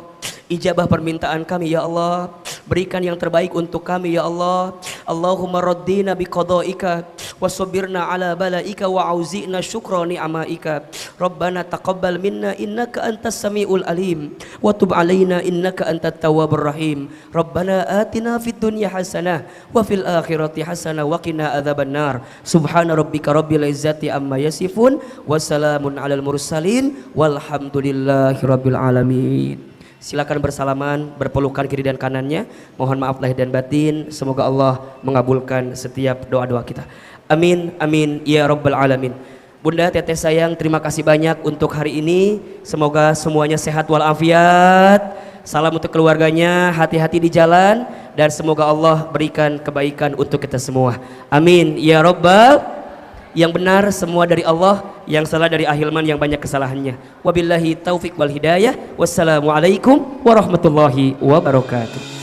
Ijabah permintaan kami ya Allah. Berikan yang terbaik untuk kami ya Allah. Allahumma raddina biqada'ika wasabirna ala balaika wa auzi'na syukra ni'amaika. Rabbana taqabbal minna innaka antas samiul alim wa tub alaina innaka antat tawwabur rahim. Rabbana atina fid dunya hasanah wa fil akhirati hasanah wa qina adzabannar. Subhana rabbika rabbil izzati amma yasifun wa salamun alal mursalin walhamdulillahi rabbil alamin. Silakan bersalaman, berpelukan kiri dan kanannya. Mohon maaf lahir dan batin. Semoga Allah mengabulkan setiap doa-doa kita. Amin, amin, ya rabbal alamin. Bunda, Teteh sayang, terima kasih banyak untuk hari ini. Semoga semuanya sehat walafiat. Salam untuk keluarganya, hati-hati di jalan. Dan semoga Allah berikan kebaikan untuk kita semua. Amin, ya rabbal. Yang benar semua dari Allah, yang salah dari Ahilman yang banyak kesalahannya. Wabillahi taufik wal hidayah. Wassalamualaikum warahmatullahi wabarakatuh.